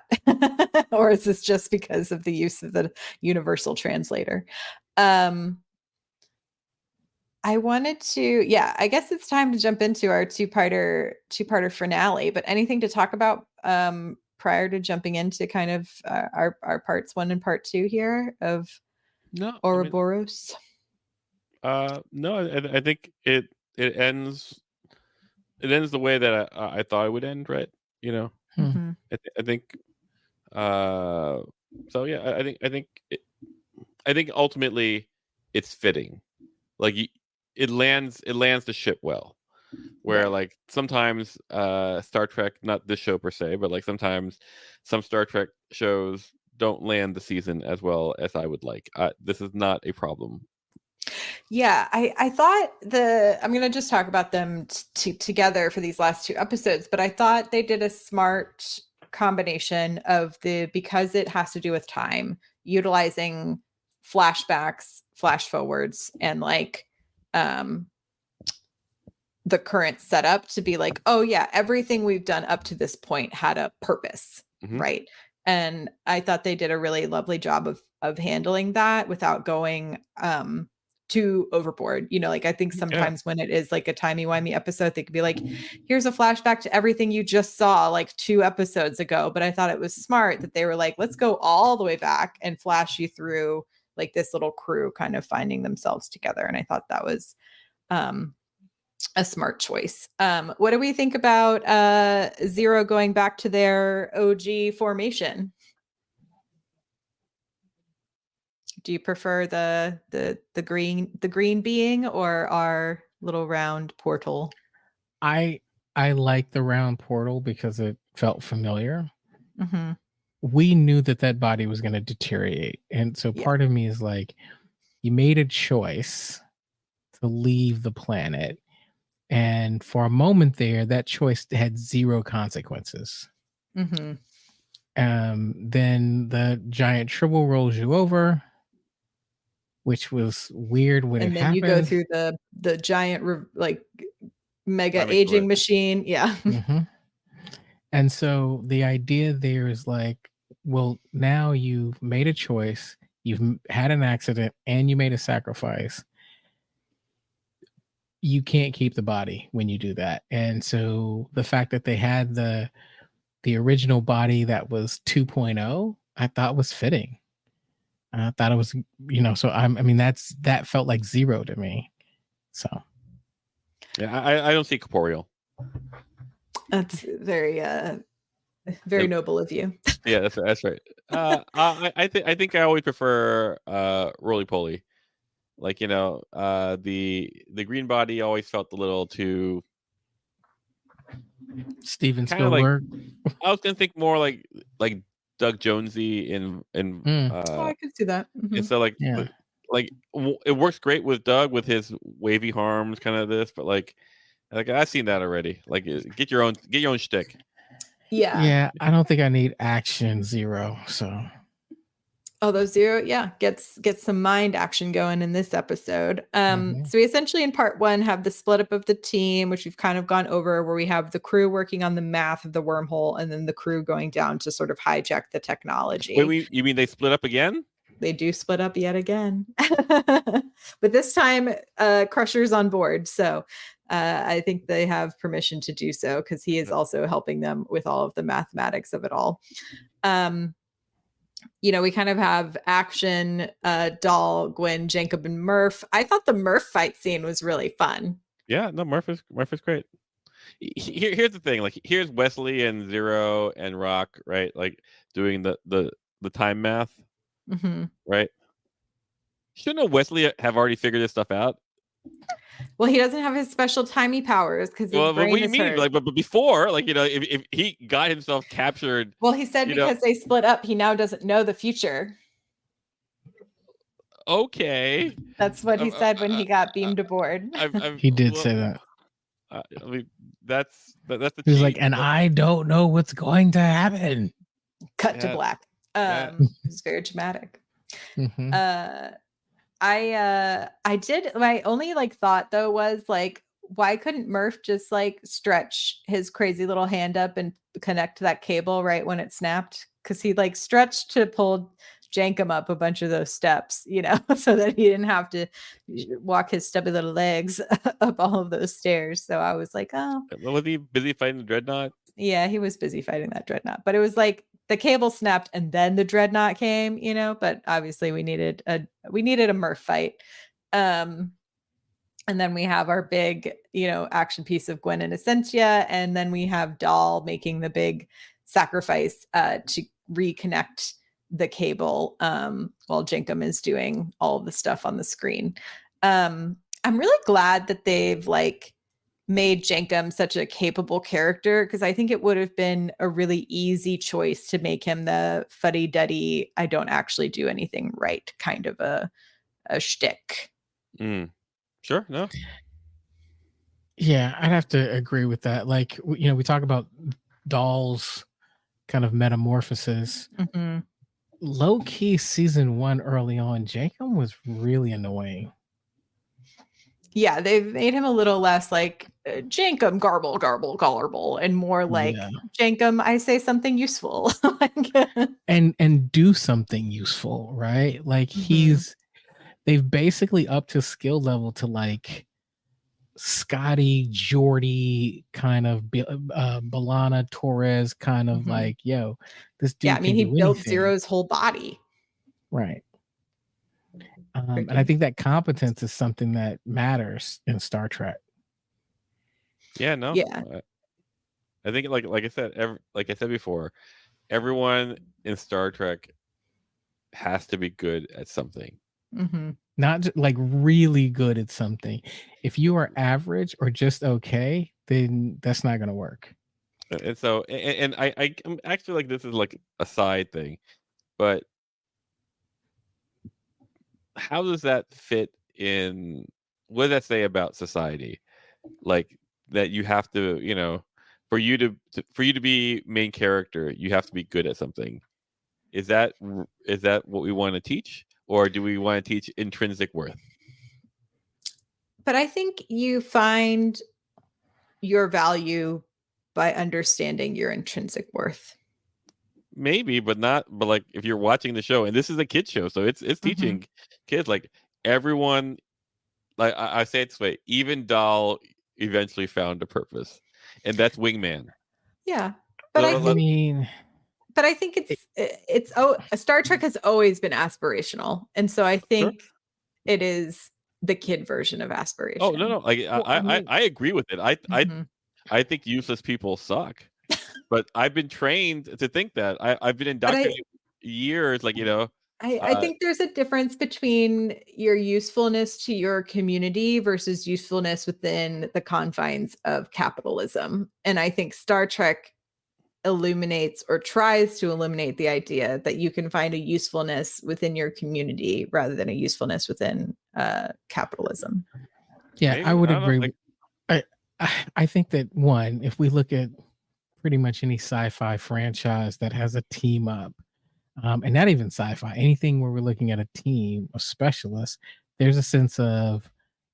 Speaker 1: or is this just because of the use of the universal translator? I wanted to, yeah, I guess it's time to jump into our two-parter finale, but anything to talk about prior to jumping into kind of our parts 1 and part 2 here of Ouroboros?
Speaker 2: No, I think it ends the way that I thought it would end, right? I think so yeah, I think ultimately it's fitting. Like it lands the ship well. Where like sometimes Star Trek, not this show per se, but like sometimes some Star Trek shows don't land the season as well as I would like. This is not a problem.
Speaker 1: Yeah, I thought I'm going to just talk about them together for these last 2 episodes, but I thought they did a smart combination of because it has to do with time, utilizing flashbacks, flash forwards, and like the current setup to be like, oh yeah, everything we've done up to this point had a purpose, right? And I thought they did a really lovely job of handling that without going too overboard. Like I think sometimes when it is like a timey-wimey episode, they could be like, here's a flashback to everything you just saw like 2 episodes ago. But I thought it was smart that they were like, let's go all the way back and flash you through like this little crew kind of finding themselves together. And I thought that was a smart choice. What do we think about Zero going back to their OG formation? Do you prefer the green being or our little round portal?
Speaker 3: I like the round portal because it felt familiar.
Speaker 1: Mm-hmm.
Speaker 3: We knew that body was going to deteriorate, and so
Speaker 1: Yeah.
Speaker 3: part of me is like, you made a choice to leave the planet, and for a moment there, that choice had zero consequences.
Speaker 1: Mm-hmm.
Speaker 3: Then the giant tribble rolls you over, which was weird when
Speaker 1: And
Speaker 3: it
Speaker 1: then you go
Speaker 3: happened.
Speaker 1: through the giant like mega
Speaker 2: Time
Speaker 1: aging
Speaker 2: explosion.
Speaker 1: machine. Yeah.
Speaker 3: Mhm. And so the idea there is like, well, now you've made a choice, had an accident, and you made a sacrifice. You can't keep the body when you do that. And so the fact that they had the original body that was 2.0, I thought was fitting. I thought it was, so I mean, that felt like zero to me. So
Speaker 2: Yeah, I don't see corporeal.
Speaker 1: That's very noble of you.
Speaker 2: Yeah, that's right. I think I always prefer roly poly. Like, the green body always felt a little too
Speaker 3: Steven
Speaker 2: kind of like,
Speaker 3: Spielberg.
Speaker 2: I was gonna think more like Doug Jonesy in
Speaker 1: Oh, I could see that. Mhm.
Speaker 2: and so
Speaker 3: Yeah.
Speaker 2: it works great with Doug with his wavy arms, kind of this, but like I've seen that already. Like, get your own shtick.
Speaker 3: Yeah, I don't think I need action zero. So
Speaker 1: Although Zero, yeah, gets some mind action going in this episode.
Speaker 3: Mhm.
Speaker 1: So we essentially in part one have the split up of the team, which we've kind of gone over, where we have the crew working on the math of the wormhole, and then the crew going down to sort of hijack the technology.
Speaker 2: Wait, you mean they split up again?
Speaker 1: They do split up yet again, but this time Crusher's on board, so I think they have permission to do so because he is also helping them with all of the mathematics of it all. We kind of have action, Doll, Gwen, Jacob, and Murph. I thought the Murph fight scene was really fun.
Speaker 2: Yeah, no, Murph is great. Here's the thing, like, here's Wesley and Zero and Rock, right? Like, doing the time math,
Speaker 1: Mm-hmm.
Speaker 2: right? Shouldn't Wesley have already figured this stuff out?
Speaker 1: Well, he doesn't have his special timey powers because his
Speaker 2: Well, what
Speaker 1: brain
Speaker 2: do you
Speaker 1: is
Speaker 2: mean?
Speaker 1: hurt.
Speaker 2: Like, but before, like, if he got himself captured,
Speaker 1: Well, he said because they split up, he now doesn't know the future.
Speaker 2: Okay,
Speaker 1: That's what he said when he got beamed aboard.
Speaker 3: He did say that.
Speaker 2: I mean, that's the.
Speaker 3: He was like, and I don't know what's going to happen.
Speaker 1: Cut to black.
Speaker 2: yeah.
Speaker 1: It's very dramatic.
Speaker 3: Mhm.
Speaker 1: I did, my only thought though was like, why couldn't Murph just stretch his crazy little hand up and connect that cable right when it snapped? Because he stretched to pull Jankum up a bunch of those steps, so that he didn't have to walk his stubby little legs up all of those stairs. So I was like, oh,
Speaker 2: Was he busy fighting the dreadnought?
Speaker 1: yeah, he was busy fighting that dreadnought, but it was like the cable snapped and then the dreadnought came, but obviously we needed a Murph fight. And then we have our big, action piece of Gwen and Essentia, and then we have Doll making the big sacrifice to reconnect the cable while Jenkum is doing all of the stuff on the screen. I'm really glad that they've made Jenkum such a capable character, because I think it would have been a really easy choice to make him the fuddy-duddy, I don't actually do anything right kind of a shtick.
Speaker 2: Sure, no.
Speaker 3: Yeah, I'd have to agree with that. Like, we talk about Doll's kind of metamorphosis.
Speaker 1: Mm-hmm.
Speaker 3: Low key, season 1 early on, Jacob was really annoying.
Speaker 1: Yeah, they've made him a little less Jankum, garble, garble, garble, and more Jankum, I say something useful.
Speaker 3: and do something useful, right? Like, they've basically upped his skill level to Scotty, Jordy, kind of Balana, Torres, kind of yo, this dude.
Speaker 1: Yeah, I mean, he built anything. Zero's whole body.
Speaker 3: Right. And I think that competence is something that matters in Star Trek.
Speaker 2: Yeah, no.
Speaker 1: Yeah.
Speaker 2: I think like I said before, everyone in Star Trek has to be good at something.
Speaker 1: Mm-hmm.
Speaker 3: Not like really good at something. If you are average or just okay, then that's not going to work.
Speaker 2: And so, and I'm actually like, this is like a side thing, but how does that fit in? What does that say about society? Like that you have to, for you to be main character, you have to be good at something. Is that what we want to teach, or do we want to teach intrinsic worth?
Speaker 1: But I think you find your value by understanding your intrinsic worth.
Speaker 2: Maybe, but not. But like, if you're watching the show, and this is a kid show, so it's teaching kids. Like everyone, like I say it this way: even Doll eventually found a purpose, and that's Wingman.
Speaker 1: Yeah, but I think it's Star Trek has always been aspirational, and so I think it is the kid version of aspiration.
Speaker 2: Oh no, like I agree with it. I think useless people suck, but I've been trained to think that. I've been indoctrinated years, like
Speaker 1: I think there's a difference between your usefulness to your community versus usefulness within the confines of capitalism. And I think Star Trek illuminates or tries to illuminate the idea that you can find a usefulness within your community rather than a usefulness within capitalism.
Speaker 3: Yeah,
Speaker 2: maybe,
Speaker 3: I would
Speaker 2: don't know,
Speaker 3: agree. I think that one, if we look at pretty much any sci-fi franchise that has a team up, and not even sci-fi, anything where we're looking at a team of specialists, there's a sense of,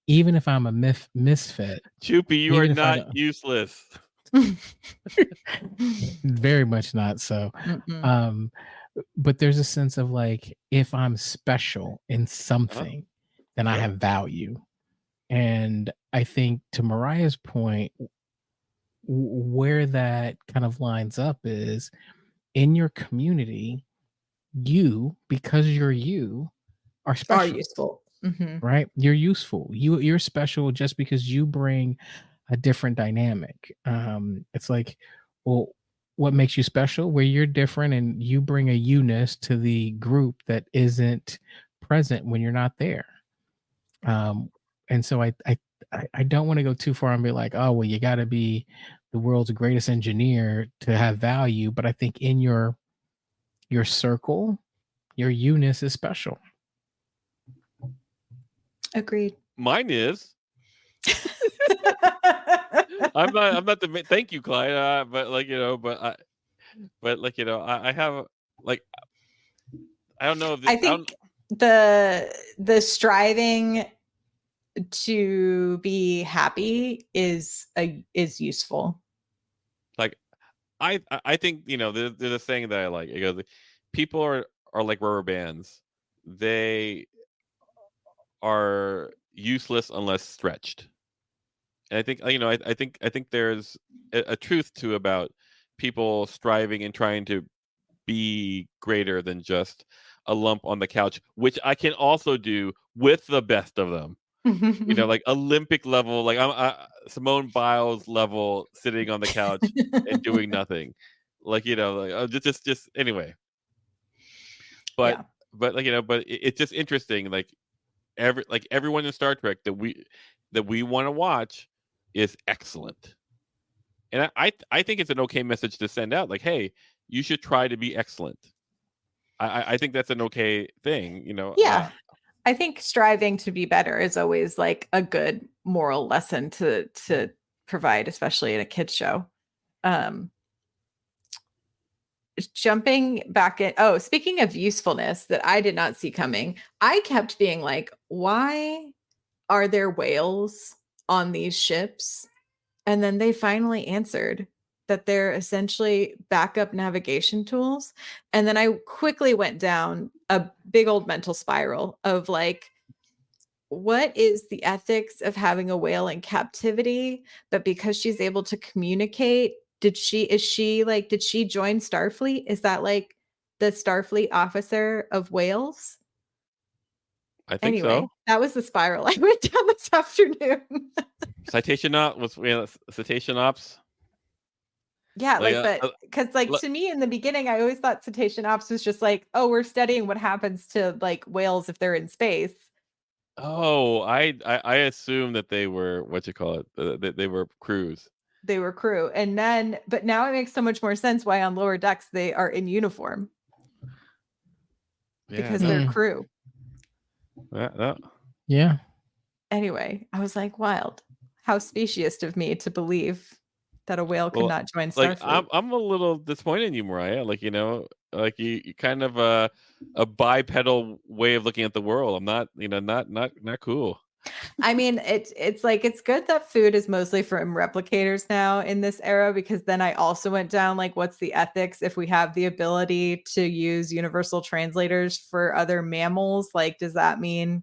Speaker 3: even if I'm a misfit,
Speaker 2: Choopy, you are
Speaker 3: even if I
Speaker 2: not
Speaker 3: don't-
Speaker 2: useless.
Speaker 3: very much not so. But there's a sense of like, if I'm special in something, then I have value. And I think, to Myrriah's point, where that kind of lines up is in your community, you, because you are special.
Speaker 1: Are useful.
Speaker 3: Right? You're useful. You're special just because you bring a different dynamic. It's like, well, what makes you special? Where you're different and you bring a you-ness to the group that isn't present when you're not there. And so I don't want to go too far and be like, oh well, you got to be the world's greatest engineer to have value. But I think in your circle, your you-ness is special.
Speaker 1: Agreed.
Speaker 2: Mine is. I'm not the. Thank you, Clyde. But like I have like, I don't know if
Speaker 1: I think the striving to be happy is useful.
Speaker 2: Like I think there's a saying that I like. It goes, people are like rubber bands. They are useless unless stretched. And I think I think there's a truth to about people striving and trying to be greater than just a lump on the couch, which I can also do with the best of them. Like Olympic level, like I'm Simone Biles level, sitting on the couch and doing nothing. Like just anyway. But but it's just interesting. Like everyone in Star Trek that we want to watch is excellent. And I think it's an okay message to send out. Like, hey, you should try to be excellent. I think that's an okay thing,
Speaker 1: Yeah. I think striving to be better is always like a good moral lesson to provide, especially in a kids show. Jumping back in, speaking of usefulness that I did not see coming, I kept being like, why are there whales on these ships? And then they finally answered that they're essentially backup navigation tools. And then I quickly went down a big old mental spiral of like, what is the ethics of having a whale in captivity? But because she's able to communicate, did she join Starfleet? Is that like the Starfleet officer of whales?
Speaker 2: I think so.
Speaker 1: That was the spiral I went down this afternoon.
Speaker 2: Citation ops.
Speaker 1: Yeah,
Speaker 2: Like,
Speaker 1: but because like
Speaker 2: look-
Speaker 1: to me in the beginning, I always thought cetacean ops was just like, oh, we're studying what happens to like whales if they're in space.
Speaker 2: oh, I assume that they were what you call it. They were crews.
Speaker 1: They were crew. And then, but now it makes so much more sense why on lower decks they are in uniform
Speaker 2: Yeah,
Speaker 1: because
Speaker 2: no,
Speaker 1: they're crew.
Speaker 2: no.
Speaker 3: Yeah.
Speaker 1: Anyway, I was like, wild. How speciest of me to believe that a whale could
Speaker 2: Well,
Speaker 1: not join
Speaker 2: like
Speaker 1: Starfleet.
Speaker 2: I'm a little disappointed in you, Myrriah. Like like you kind of a bipedal way of looking at the world. I'm not, not cool.
Speaker 1: I mean, it's like it's good that food is mostly from replicators now in this era because then I also went down like what's the ethics if we have the ability to use universal translators for other mammals? Like, does that mean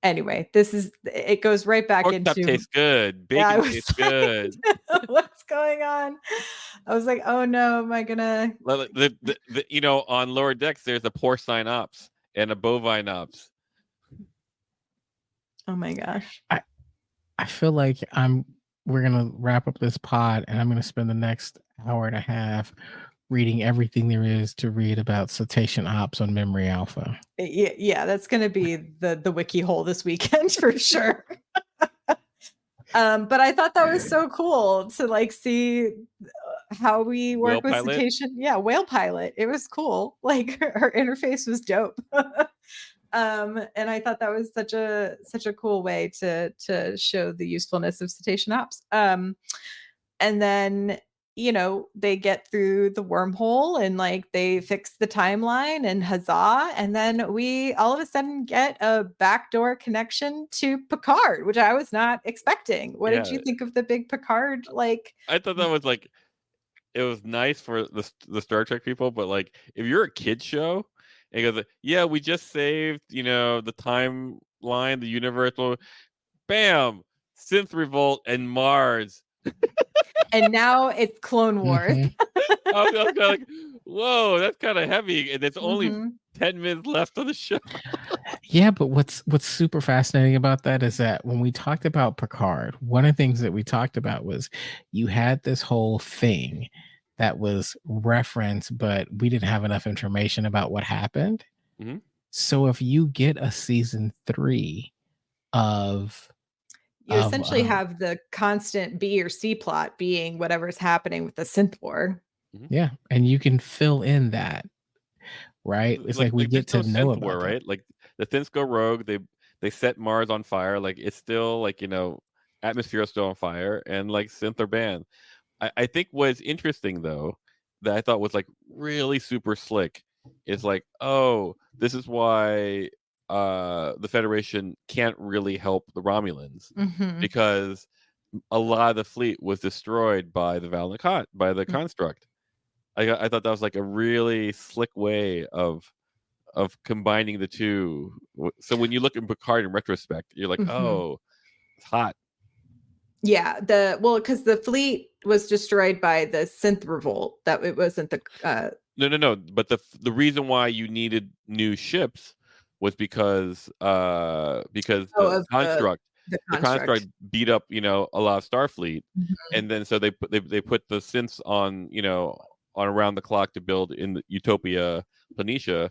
Speaker 1: anyway, it goes right back
Speaker 2: Pork chop
Speaker 1: into
Speaker 2: tastes good.
Speaker 1: yeah, I
Speaker 2: Bacon
Speaker 1: was
Speaker 2: tastes
Speaker 1: like,
Speaker 2: good.
Speaker 1: what's going on? I was like, oh no, am I gonna
Speaker 2: Like, on lower decks, there's a porcine ops and a bovine ops.
Speaker 1: oh my gosh.
Speaker 3: I feel like we're gonna wrap up this pod and I'm gonna spend the next hour and a half reading everything there is to read about cetacean ops on Memory Alpha.
Speaker 1: Yeah, that's gonna be the wiki hole this weekend for sure. But I thought that was so cool to like see how we work
Speaker 2: Whale
Speaker 1: with
Speaker 2: pilot.
Speaker 1: cetacean. Yeah, whale pilot. It was cool. Like her interface was dope. And I thought that was such a cool way to show the usefulness of cetacean ops. And then they get through the wormhole and like they fix the timeline and huzzah, and then we all of a sudden get a backdoor connection to Picard, which I was not expecting. What did
Speaker 2: Yeah,
Speaker 1: you think of the big Picard like?
Speaker 2: I thought that was like it was nice for the Star Trek people, but like if you're a kid show and it goes, yeah, we just saved the timeline, the universal, bam, synth revolt and Mars.
Speaker 1: And now it's Clone Wars.
Speaker 3: Mhm.
Speaker 2: I was kind of like, whoa, that's kind of heavy, and it's only
Speaker 1: Mhm.
Speaker 2: 10 minutes left of the show.
Speaker 3: Yeah, but what's super fascinating about that is that when we talked about Picard, one of the things that we talked about was you had this whole thing that was referenced, but we didn't have enough information about what happened.
Speaker 2: Mhm.
Speaker 3: So if you get a season 3 of
Speaker 1: You essentially have the constant B or C plot being whatever's happening with the synth war.
Speaker 3: yeah, and you can fill in that, right? It's like we
Speaker 2: there's
Speaker 3: get to
Speaker 2: no
Speaker 3: know
Speaker 2: synth
Speaker 3: about
Speaker 2: war,
Speaker 3: that.
Speaker 2: right? Like the synths go rogue. They set Mars on fire. Like it's still like atmosphere is still on fire, and like synth are banned. I think what's interesting though that I thought was like really super slick is like, oh, this is why the Federation can't really help the Romulans
Speaker 1: Mhm.
Speaker 2: because a lot of the fleet was destroyed by the by the
Speaker 1: Mm.
Speaker 2: construct. I thought that was like a really slick way of combining the two. So when you look at Picard in retrospect, you're like,
Speaker 1: Mhm.
Speaker 2: oh, it's hot.
Speaker 1: Yeah, because the fleet was destroyed by the synth revolt. That it wasn't the
Speaker 2: No. But the reason why you needed new ships was because
Speaker 1: of the
Speaker 2: the construct
Speaker 1: construct.
Speaker 2: beat up a lot of Starfleet,
Speaker 1: Mhm.
Speaker 2: and then so they put the synths on on around the clock to build in the Utopia Planitia.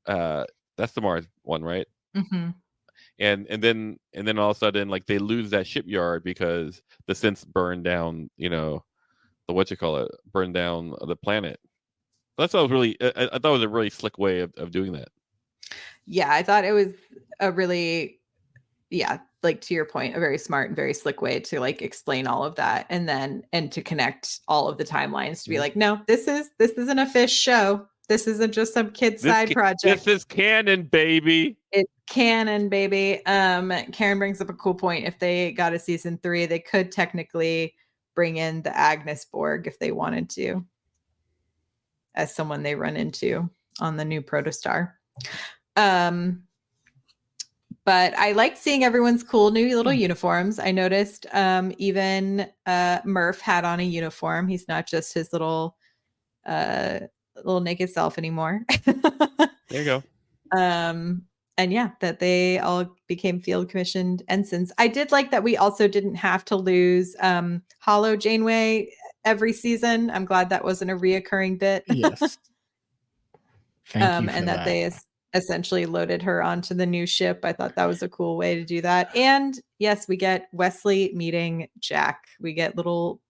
Speaker 2: That's the Mars one, right?
Speaker 1: Mhm.
Speaker 2: And then all of a sudden like they lose that shipyard because the synths burn down the burn down the planet. That's what was really I thought it was a really slick way of doing that.
Speaker 1: Yeah, I thought it was a really like to your point, a very smart and very slick way to like explain all of that and to connect all of the timelines to be
Speaker 2: Mhm.
Speaker 1: like, no, this isn't a fish show. This isn't just some kid side
Speaker 2: This
Speaker 1: project.
Speaker 2: is canon, baby.
Speaker 1: It's canon, baby. Karen brings up a cool point. If they got a season 3, they could technically bring in the Agnes Borg if they wanted to, as someone they run into on the new Protostar. But I liked seeing everyone's cool new little uniforms. I noticed even Murph had on a uniform. He's not just his little naked self anymore.
Speaker 2: There you go.
Speaker 1: And yeah, that they all became field commissioned ensigns. I did like that we also didn't have to lose Hollow Janeway every season. I'm glad that wasn't a reoccurring bit.
Speaker 3: Yes. Thank you for
Speaker 1: and that
Speaker 3: that.
Speaker 1: they essentially loaded her onto the new ship. I thought that was a cool way to do that. And yes, we get Wesley meeting Jack. We get little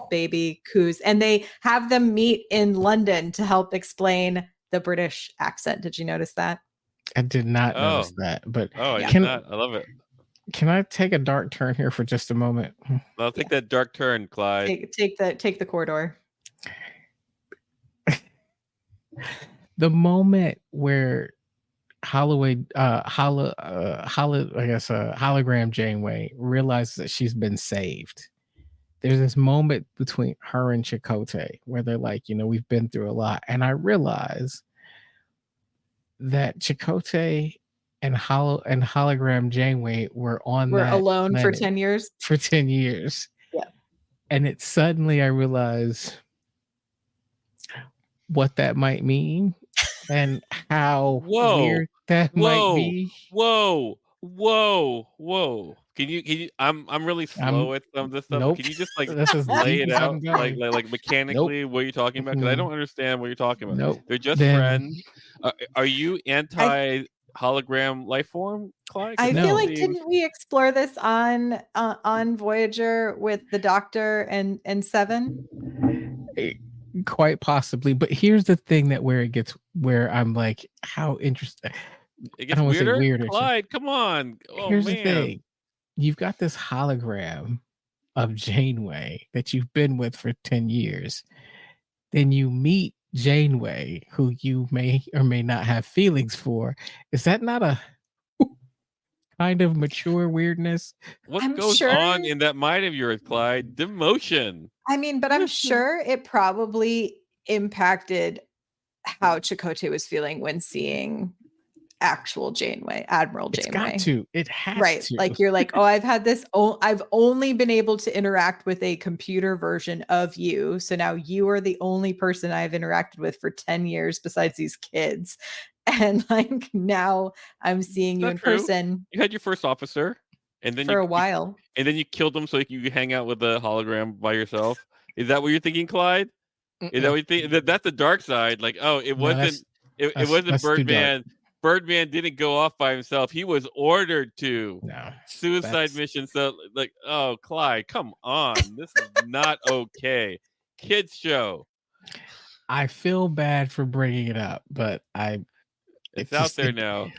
Speaker 1: baby Coos, and they have them meet in London to help explain the British accent. Did you notice that?
Speaker 3: I did not notice that, but
Speaker 2: I
Speaker 1: Yeah.
Speaker 2: did not. I love it.
Speaker 3: Can I take a dark turn here for just a moment?
Speaker 2: I'll take that dark turn, Clyde.
Speaker 1: Take the corridor.
Speaker 3: The moment where hologram Janeway realizes that she's been saved. There's this moment between her and Chakotay where they're like, we've been through a lot. And I realize that Chakotay and hologram Janeway were
Speaker 1: alone for 10 years.
Speaker 3: For 10 years.
Speaker 1: Yeah.
Speaker 3: And it suddenly I realize what that might mean and how weird that might be.
Speaker 2: Whoa. Can you I'm really slow at some of this stuff.
Speaker 3: Nope.
Speaker 2: Can you just like
Speaker 3: This is
Speaker 2: lay it
Speaker 3: deep as
Speaker 2: out
Speaker 3: I'm going.
Speaker 2: like mechanically what you're talking about? Because I don't understand what you're talking about.
Speaker 3: Nope.
Speaker 2: They're just friends. Are you anti hologram life form, Clyde?
Speaker 1: I feel like didn't we explore this on Voyager with the Doctor and Seven?
Speaker 3: Quite possibly, but here's the thing where I'm like, how interesting.
Speaker 2: It gets weirder. Clyde, come on.
Speaker 3: Here's the thing. You've got this hologram of Janeway that you've been with for 10 years. Then you meet Janeway, who you may or may not have feelings for. Is that not a kind of mature weirdness?
Speaker 2: What goes on in that mind of yours, Clyde? Demotion.
Speaker 1: I mean, but I'm sure it probably impacted how Chakotay was feeling when seeing actual Janeway, Admiral Janeway.
Speaker 3: It's got to. It has to.
Speaker 1: Like you're like, oh, I've only been able to interact with a computer version of you. So now you are the only person I've interacted with for 10 years besides these kids. And like now I'm seeing you in person.
Speaker 2: You had your first officer. And then
Speaker 1: for a while.
Speaker 2: And then you killed him so you could hang out with the hologram by yourself. Is that what you're thinking, Clyde? Is that what you think? That's the dark side. Like, oh, it wasn't Birdman. Birdman didn't go off by himself. He was ordered to.
Speaker 3: No.
Speaker 2: Suicide mission. So like, oh, Clyde, come on. This is not okay. Kids show.
Speaker 3: I feel bad for bringing it up, but
Speaker 2: it's out there now.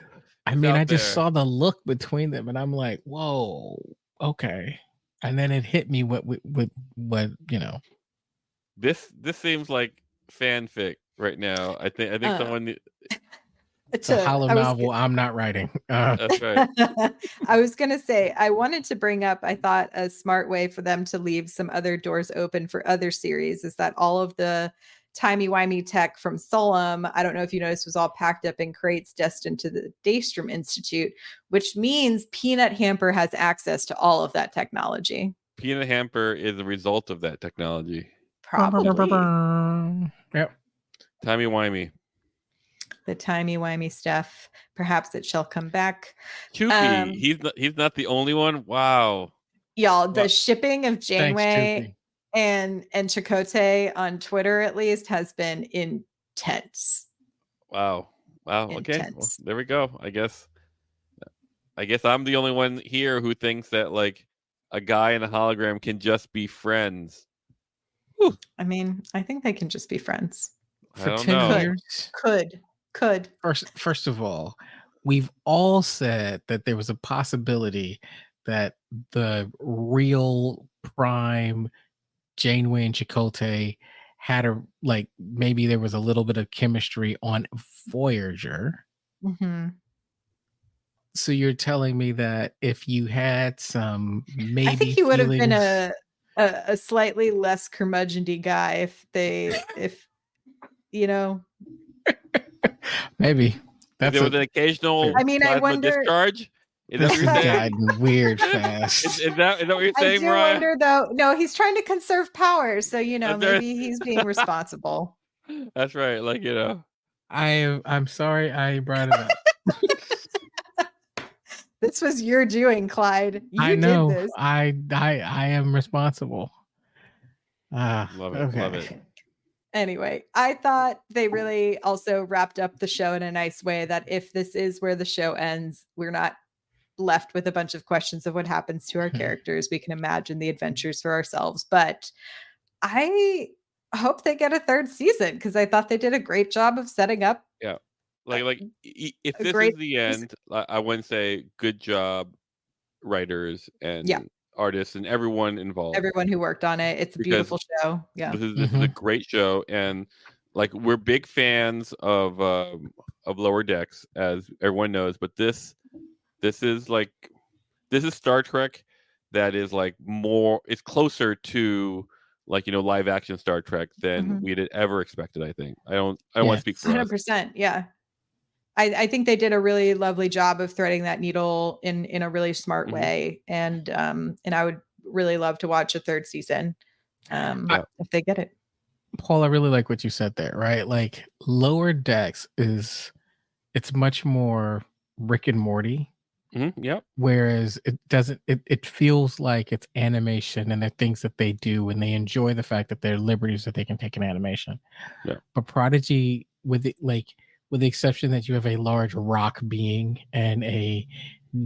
Speaker 3: I mean, I just saw the look between them, and I'm like, "Whoa, okay." And then it hit me with
Speaker 2: This seems like fanfic right now. I think someone.
Speaker 3: It's a hollow novel I'm not writing.
Speaker 2: That's right.
Speaker 1: I was gonna say I wanted to bring up. I thought a smart way for them to leave some other doors open for other series is that all of the timey-wimey tech from Solom, I don't know if you noticed, was all packed up in crates destined to the Daystrom Institute, which means Peanut Hamper has access to all of that technology.
Speaker 2: Peanut Hamper is a result of that technology.
Speaker 1: Probably.
Speaker 3: Yep.
Speaker 2: Timey-wimey.
Speaker 1: The timey-wimey stuff. Perhaps it shall come back.
Speaker 2: Choopy. He's not the only one. Wow.
Speaker 1: Y'all, the shipping of Janeway and Chakotay on Twitter at least has been intense.
Speaker 2: Wow. Okay. Well, there we go. I guess I'm the only one here who thinks that like a guy and a hologram can just be friends.
Speaker 1: Whew. I mean, I think they can just be friends.
Speaker 3: For 10 years.
Speaker 1: Could.
Speaker 3: First of all, we've all said that there was a possibility that the real prime Janeway and Chakotay had maybe there was a little bit of chemistry on Voyager.
Speaker 1: Mm-hmm.
Speaker 3: So you're telling me that if you had some maybe
Speaker 1: I think he would have been a slightly less curmudgeon-y guy if you know.
Speaker 3: Maybe
Speaker 2: there was an occasional.
Speaker 1: I mean, I wonder.
Speaker 2: Discharge. Is
Speaker 3: that what you're saying? Weird fast.
Speaker 2: Is that what you're saying, Myrriah?
Speaker 1: I do wonder, though. No, he's trying to conserve power, so maybe he's being responsible.
Speaker 2: That's right. Like
Speaker 3: I'm sorry I brought it up.
Speaker 1: This was your doing, Clyde. You
Speaker 3: I know.
Speaker 1: did this.
Speaker 3: I am responsible.
Speaker 2: Love it. Love
Speaker 3: Okay.
Speaker 2: it.
Speaker 1: Anyway, I thought they really also wrapped up the show in a nice way that if this is where the show ends, we're not left with a bunch of questions of what happens to our characters. We can imagine the adventures for ourselves. But I hope they get a third season because I thought they did a great job of setting up
Speaker 2: Yeah. If
Speaker 1: a
Speaker 2: this
Speaker 1: great
Speaker 2: is the end, I wouldn't say good job, writers
Speaker 1: Yeah.
Speaker 2: and artists and everyone involved,
Speaker 1: everyone who worked on it. It's a
Speaker 2: because
Speaker 1: beautiful show. Yeah.
Speaker 2: this is a great show, and like we're big fans of Lower Decks, as everyone knows, but this is like this is Star Trek that is like more, it's closer to like live action Star Trek than
Speaker 1: Mhm.
Speaker 2: we'd ever expected. I think I don't want to speak for us.
Speaker 1: 100%. Yeah. I think they did a really lovely job of threading that needle in a really smart
Speaker 2: Mhm.
Speaker 1: way. And I would really love to watch a third season
Speaker 2: Yeah.
Speaker 1: if they get it.
Speaker 3: Paul, I really like what you said there, right? Like Lower Decks it's much more Rick and Morty,
Speaker 2: Yep.
Speaker 3: whereas it doesn't it feels like it's animation and the things that they do, and they enjoy the fact that there are liberties that they can take in animation.
Speaker 2: Yeah.
Speaker 3: But Prodigy, with the exception that you have a large rock being and a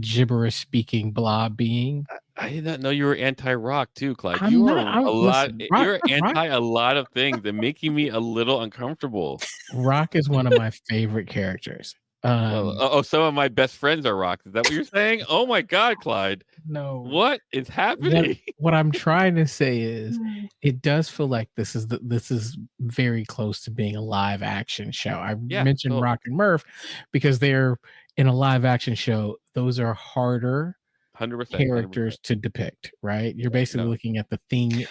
Speaker 3: gibberish speaking blob being.
Speaker 2: I did not know you were anti-rock too, Clyde.
Speaker 3: I'm
Speaker 2: You
Speaker 3: not.
Speaker 2: are a lot.
Speaker 3: Listen,
Speaker 2: You're anti a lot of things and making me a little uncomfortable.
Speaker 3: Rock is one of my favorite characters.
Speaker 2: Some of my best friends are rock. Is that what you're saying? Oh my God, Clyde.
Speaker 3: No.
Speaker 2: What is happening?
Speaker 3: What I'm trying to say is, it does feel like this is very close to being a live action show. I mentioned Rock and Murph because they're in a live action show. Those are harder
Speaker 2: 100%
Speaker 3: characters to depict, right? You're basically looking at the thing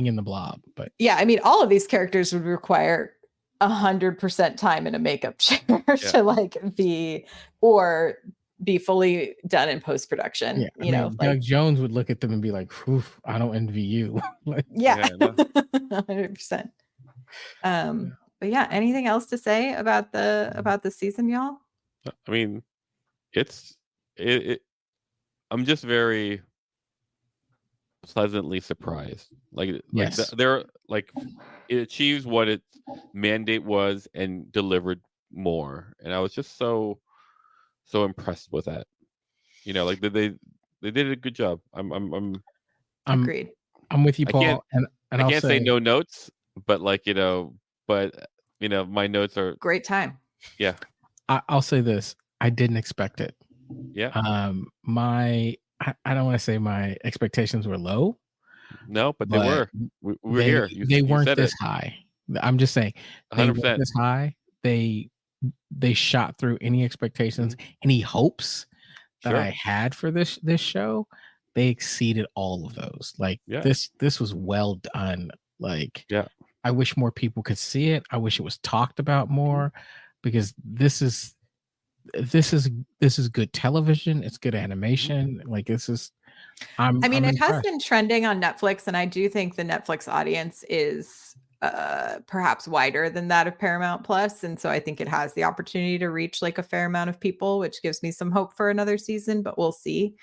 Speaker 3: in the blob. But
Speaker 1: yeah, I mean, all of these characters would require 100% time in a makeup chair to like be fully done in post production.
Speaker 3: Yeah, Doug Jones would look at them and be like, "Oof, I don't envy you."
Speaker 1: Yeah, 100%. But yeah, anything else to say about the season, y'all?
Speaker 2: I mean, I'm just very pleasantly surprised. They're like, it achieves what its mandate was and delivered more, and I was just so impressed with that. They did a good job. I'm
Speaker 1: Agreed.
Speaker 3: I'm with you, Paul.
Speaker 2: I can't say no notes, but my notes are
Speaker 1: great time.
Speaker 2: Yeah.
Speaker 3: I'll say this: I didn't expect it.
Speaker 2: Yeah.
Speaker 3: I don't want to say my expectations were low.
Speaker 2: No, but they were. We were here.
Speaker 3: They weren't this high. I'm just saying, they
Speaker 2: 100%.
Speaker 3: weren't this high. They shot through any expectations, any hopes that I had for this show. They exceeded all of those. This was well done. I wish more people could see it. I wish it was talked about more, because this is good television. It's good animation.
Speaker 1: It has been trending on Netflix, and I do think the Netflix audience is perhaps wider than that of Paramount Plus, and so I think it has the opportunity to reach like a fair amount of people, which gives me some hope for another season, but we'll see.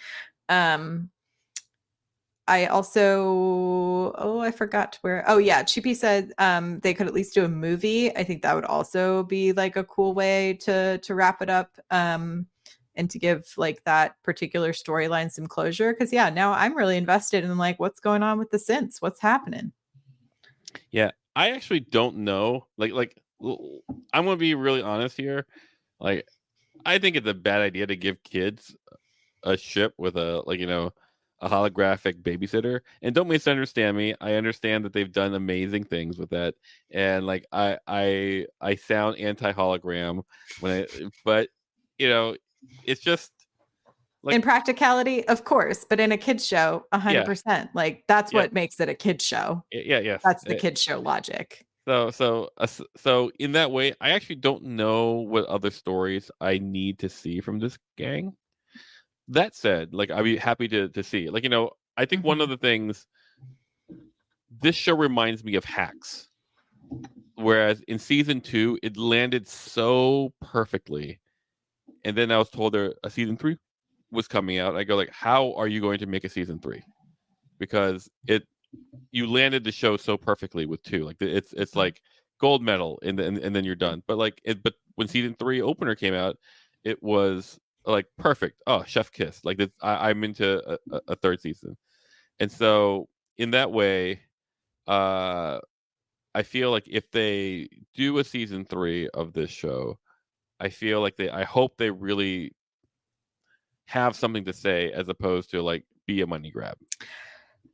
Speaker 1: I also, I forgot where. Oh yeah, Chippy said they could at least do a movie. I think that would also be like a cool way to wrap it up, and to give like that particular storyline some closure. Because now I'm really invested in like what's going on with the synths. What's happening?
Speaker 2: Yeah, I actually don't know. I'm gonna be really honest here. I think it's a bad idea to give kids a ship with a holographic babysitter. And don't misunderstand me. I understand that they've done amazing things with that. And I sound anti-hologram but it's just
Speaker 1: in practicality, of course, but in a kids show, 100%. Like that's what makes it a kids show.
Speaker 2: Yes.
Speaker 1: That's the kids show logic.
Speaker 2: So in that way, I actually don't know what other stories I need to see from this gang. That said, I'd be happy to see. I think one of the things, this show reminds me of Hacks, whereas in season 2 it landed so perfectly, and then I was told a season 3 was coming out. I go how are you going to make a season 3? Because you landed the show so perfectly with 2. Like it's like gold medal, and then you're done. But but when season 3 opener came out, it was like perfect. Oh, chef kiss. Like I'm into a 3rd season, and so in that way, I feel like if they do a season 3 of this show, I feel like I hope they really have something to say as opposed to like be a money grab.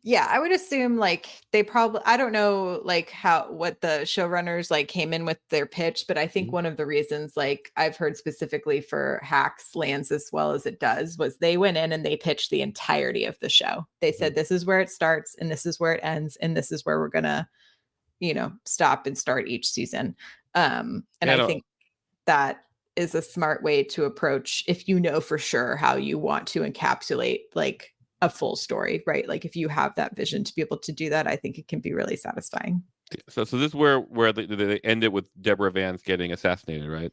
Speaker 1: Yeah, I would assume like they probably, I don't know like what the showrunners like came in with their pitch, but I think one of the reasons like I've heard specifically for Hacks lands as well as it does was they went in and they pitched the entirety of the show. They said this is where it starts and this is where it ends and this is where we're gonna, stop and start each season. And I think that is a smart way to approach if you know for sure how you want to encapsulate like a full story, right? Like if you have that vision to be able to do that, I think it can be really satisfying.
Speaker 2: So this is where they end it with Deborah Vance getting assassinated, right?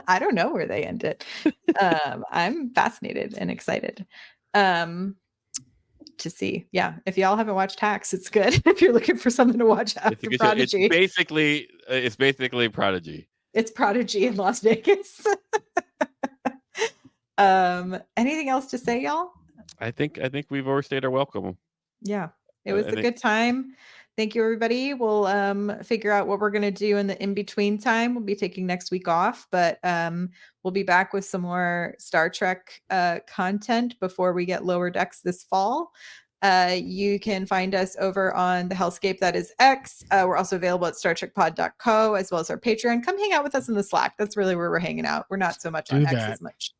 Speaker 1: I don't know where they end it. I'm fascinated and excited to see. Yeah, if y'all haven't watched Hacks, it's good. If you're looking for something to watch after Prodigy,
Speaker 2: it's basically Prodigy.
Speaker 1: It's Prodigy in Las Vegas. Anything else to say, y'all?
Speaker 2: I think we've overstayed our welcome.
Speaker 1: Yeah, it was a good time. Thank you, everybody. We'll figure out what we're going to do in the in-between time. We'll be taking next week off, but we'll be back with some more Star Trek content before we get Lower Decks this fall. You can find us over on the Hellscape, that is X. We're also available at StarTrekPod.co as well as our Patreon. Come hang out with us in the Slack. That's really where we're hanging out. We're not so much on X as much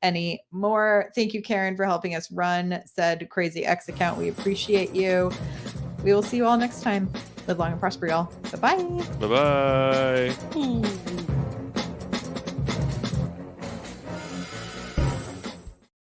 Speaker 1: anymore. Thank you, Karen, for helping us run said crazy X account. We appreciate you. We will see you all next time. Live long and prosper, y'all. Bye-bye.
Speaker 2: Bye-bye.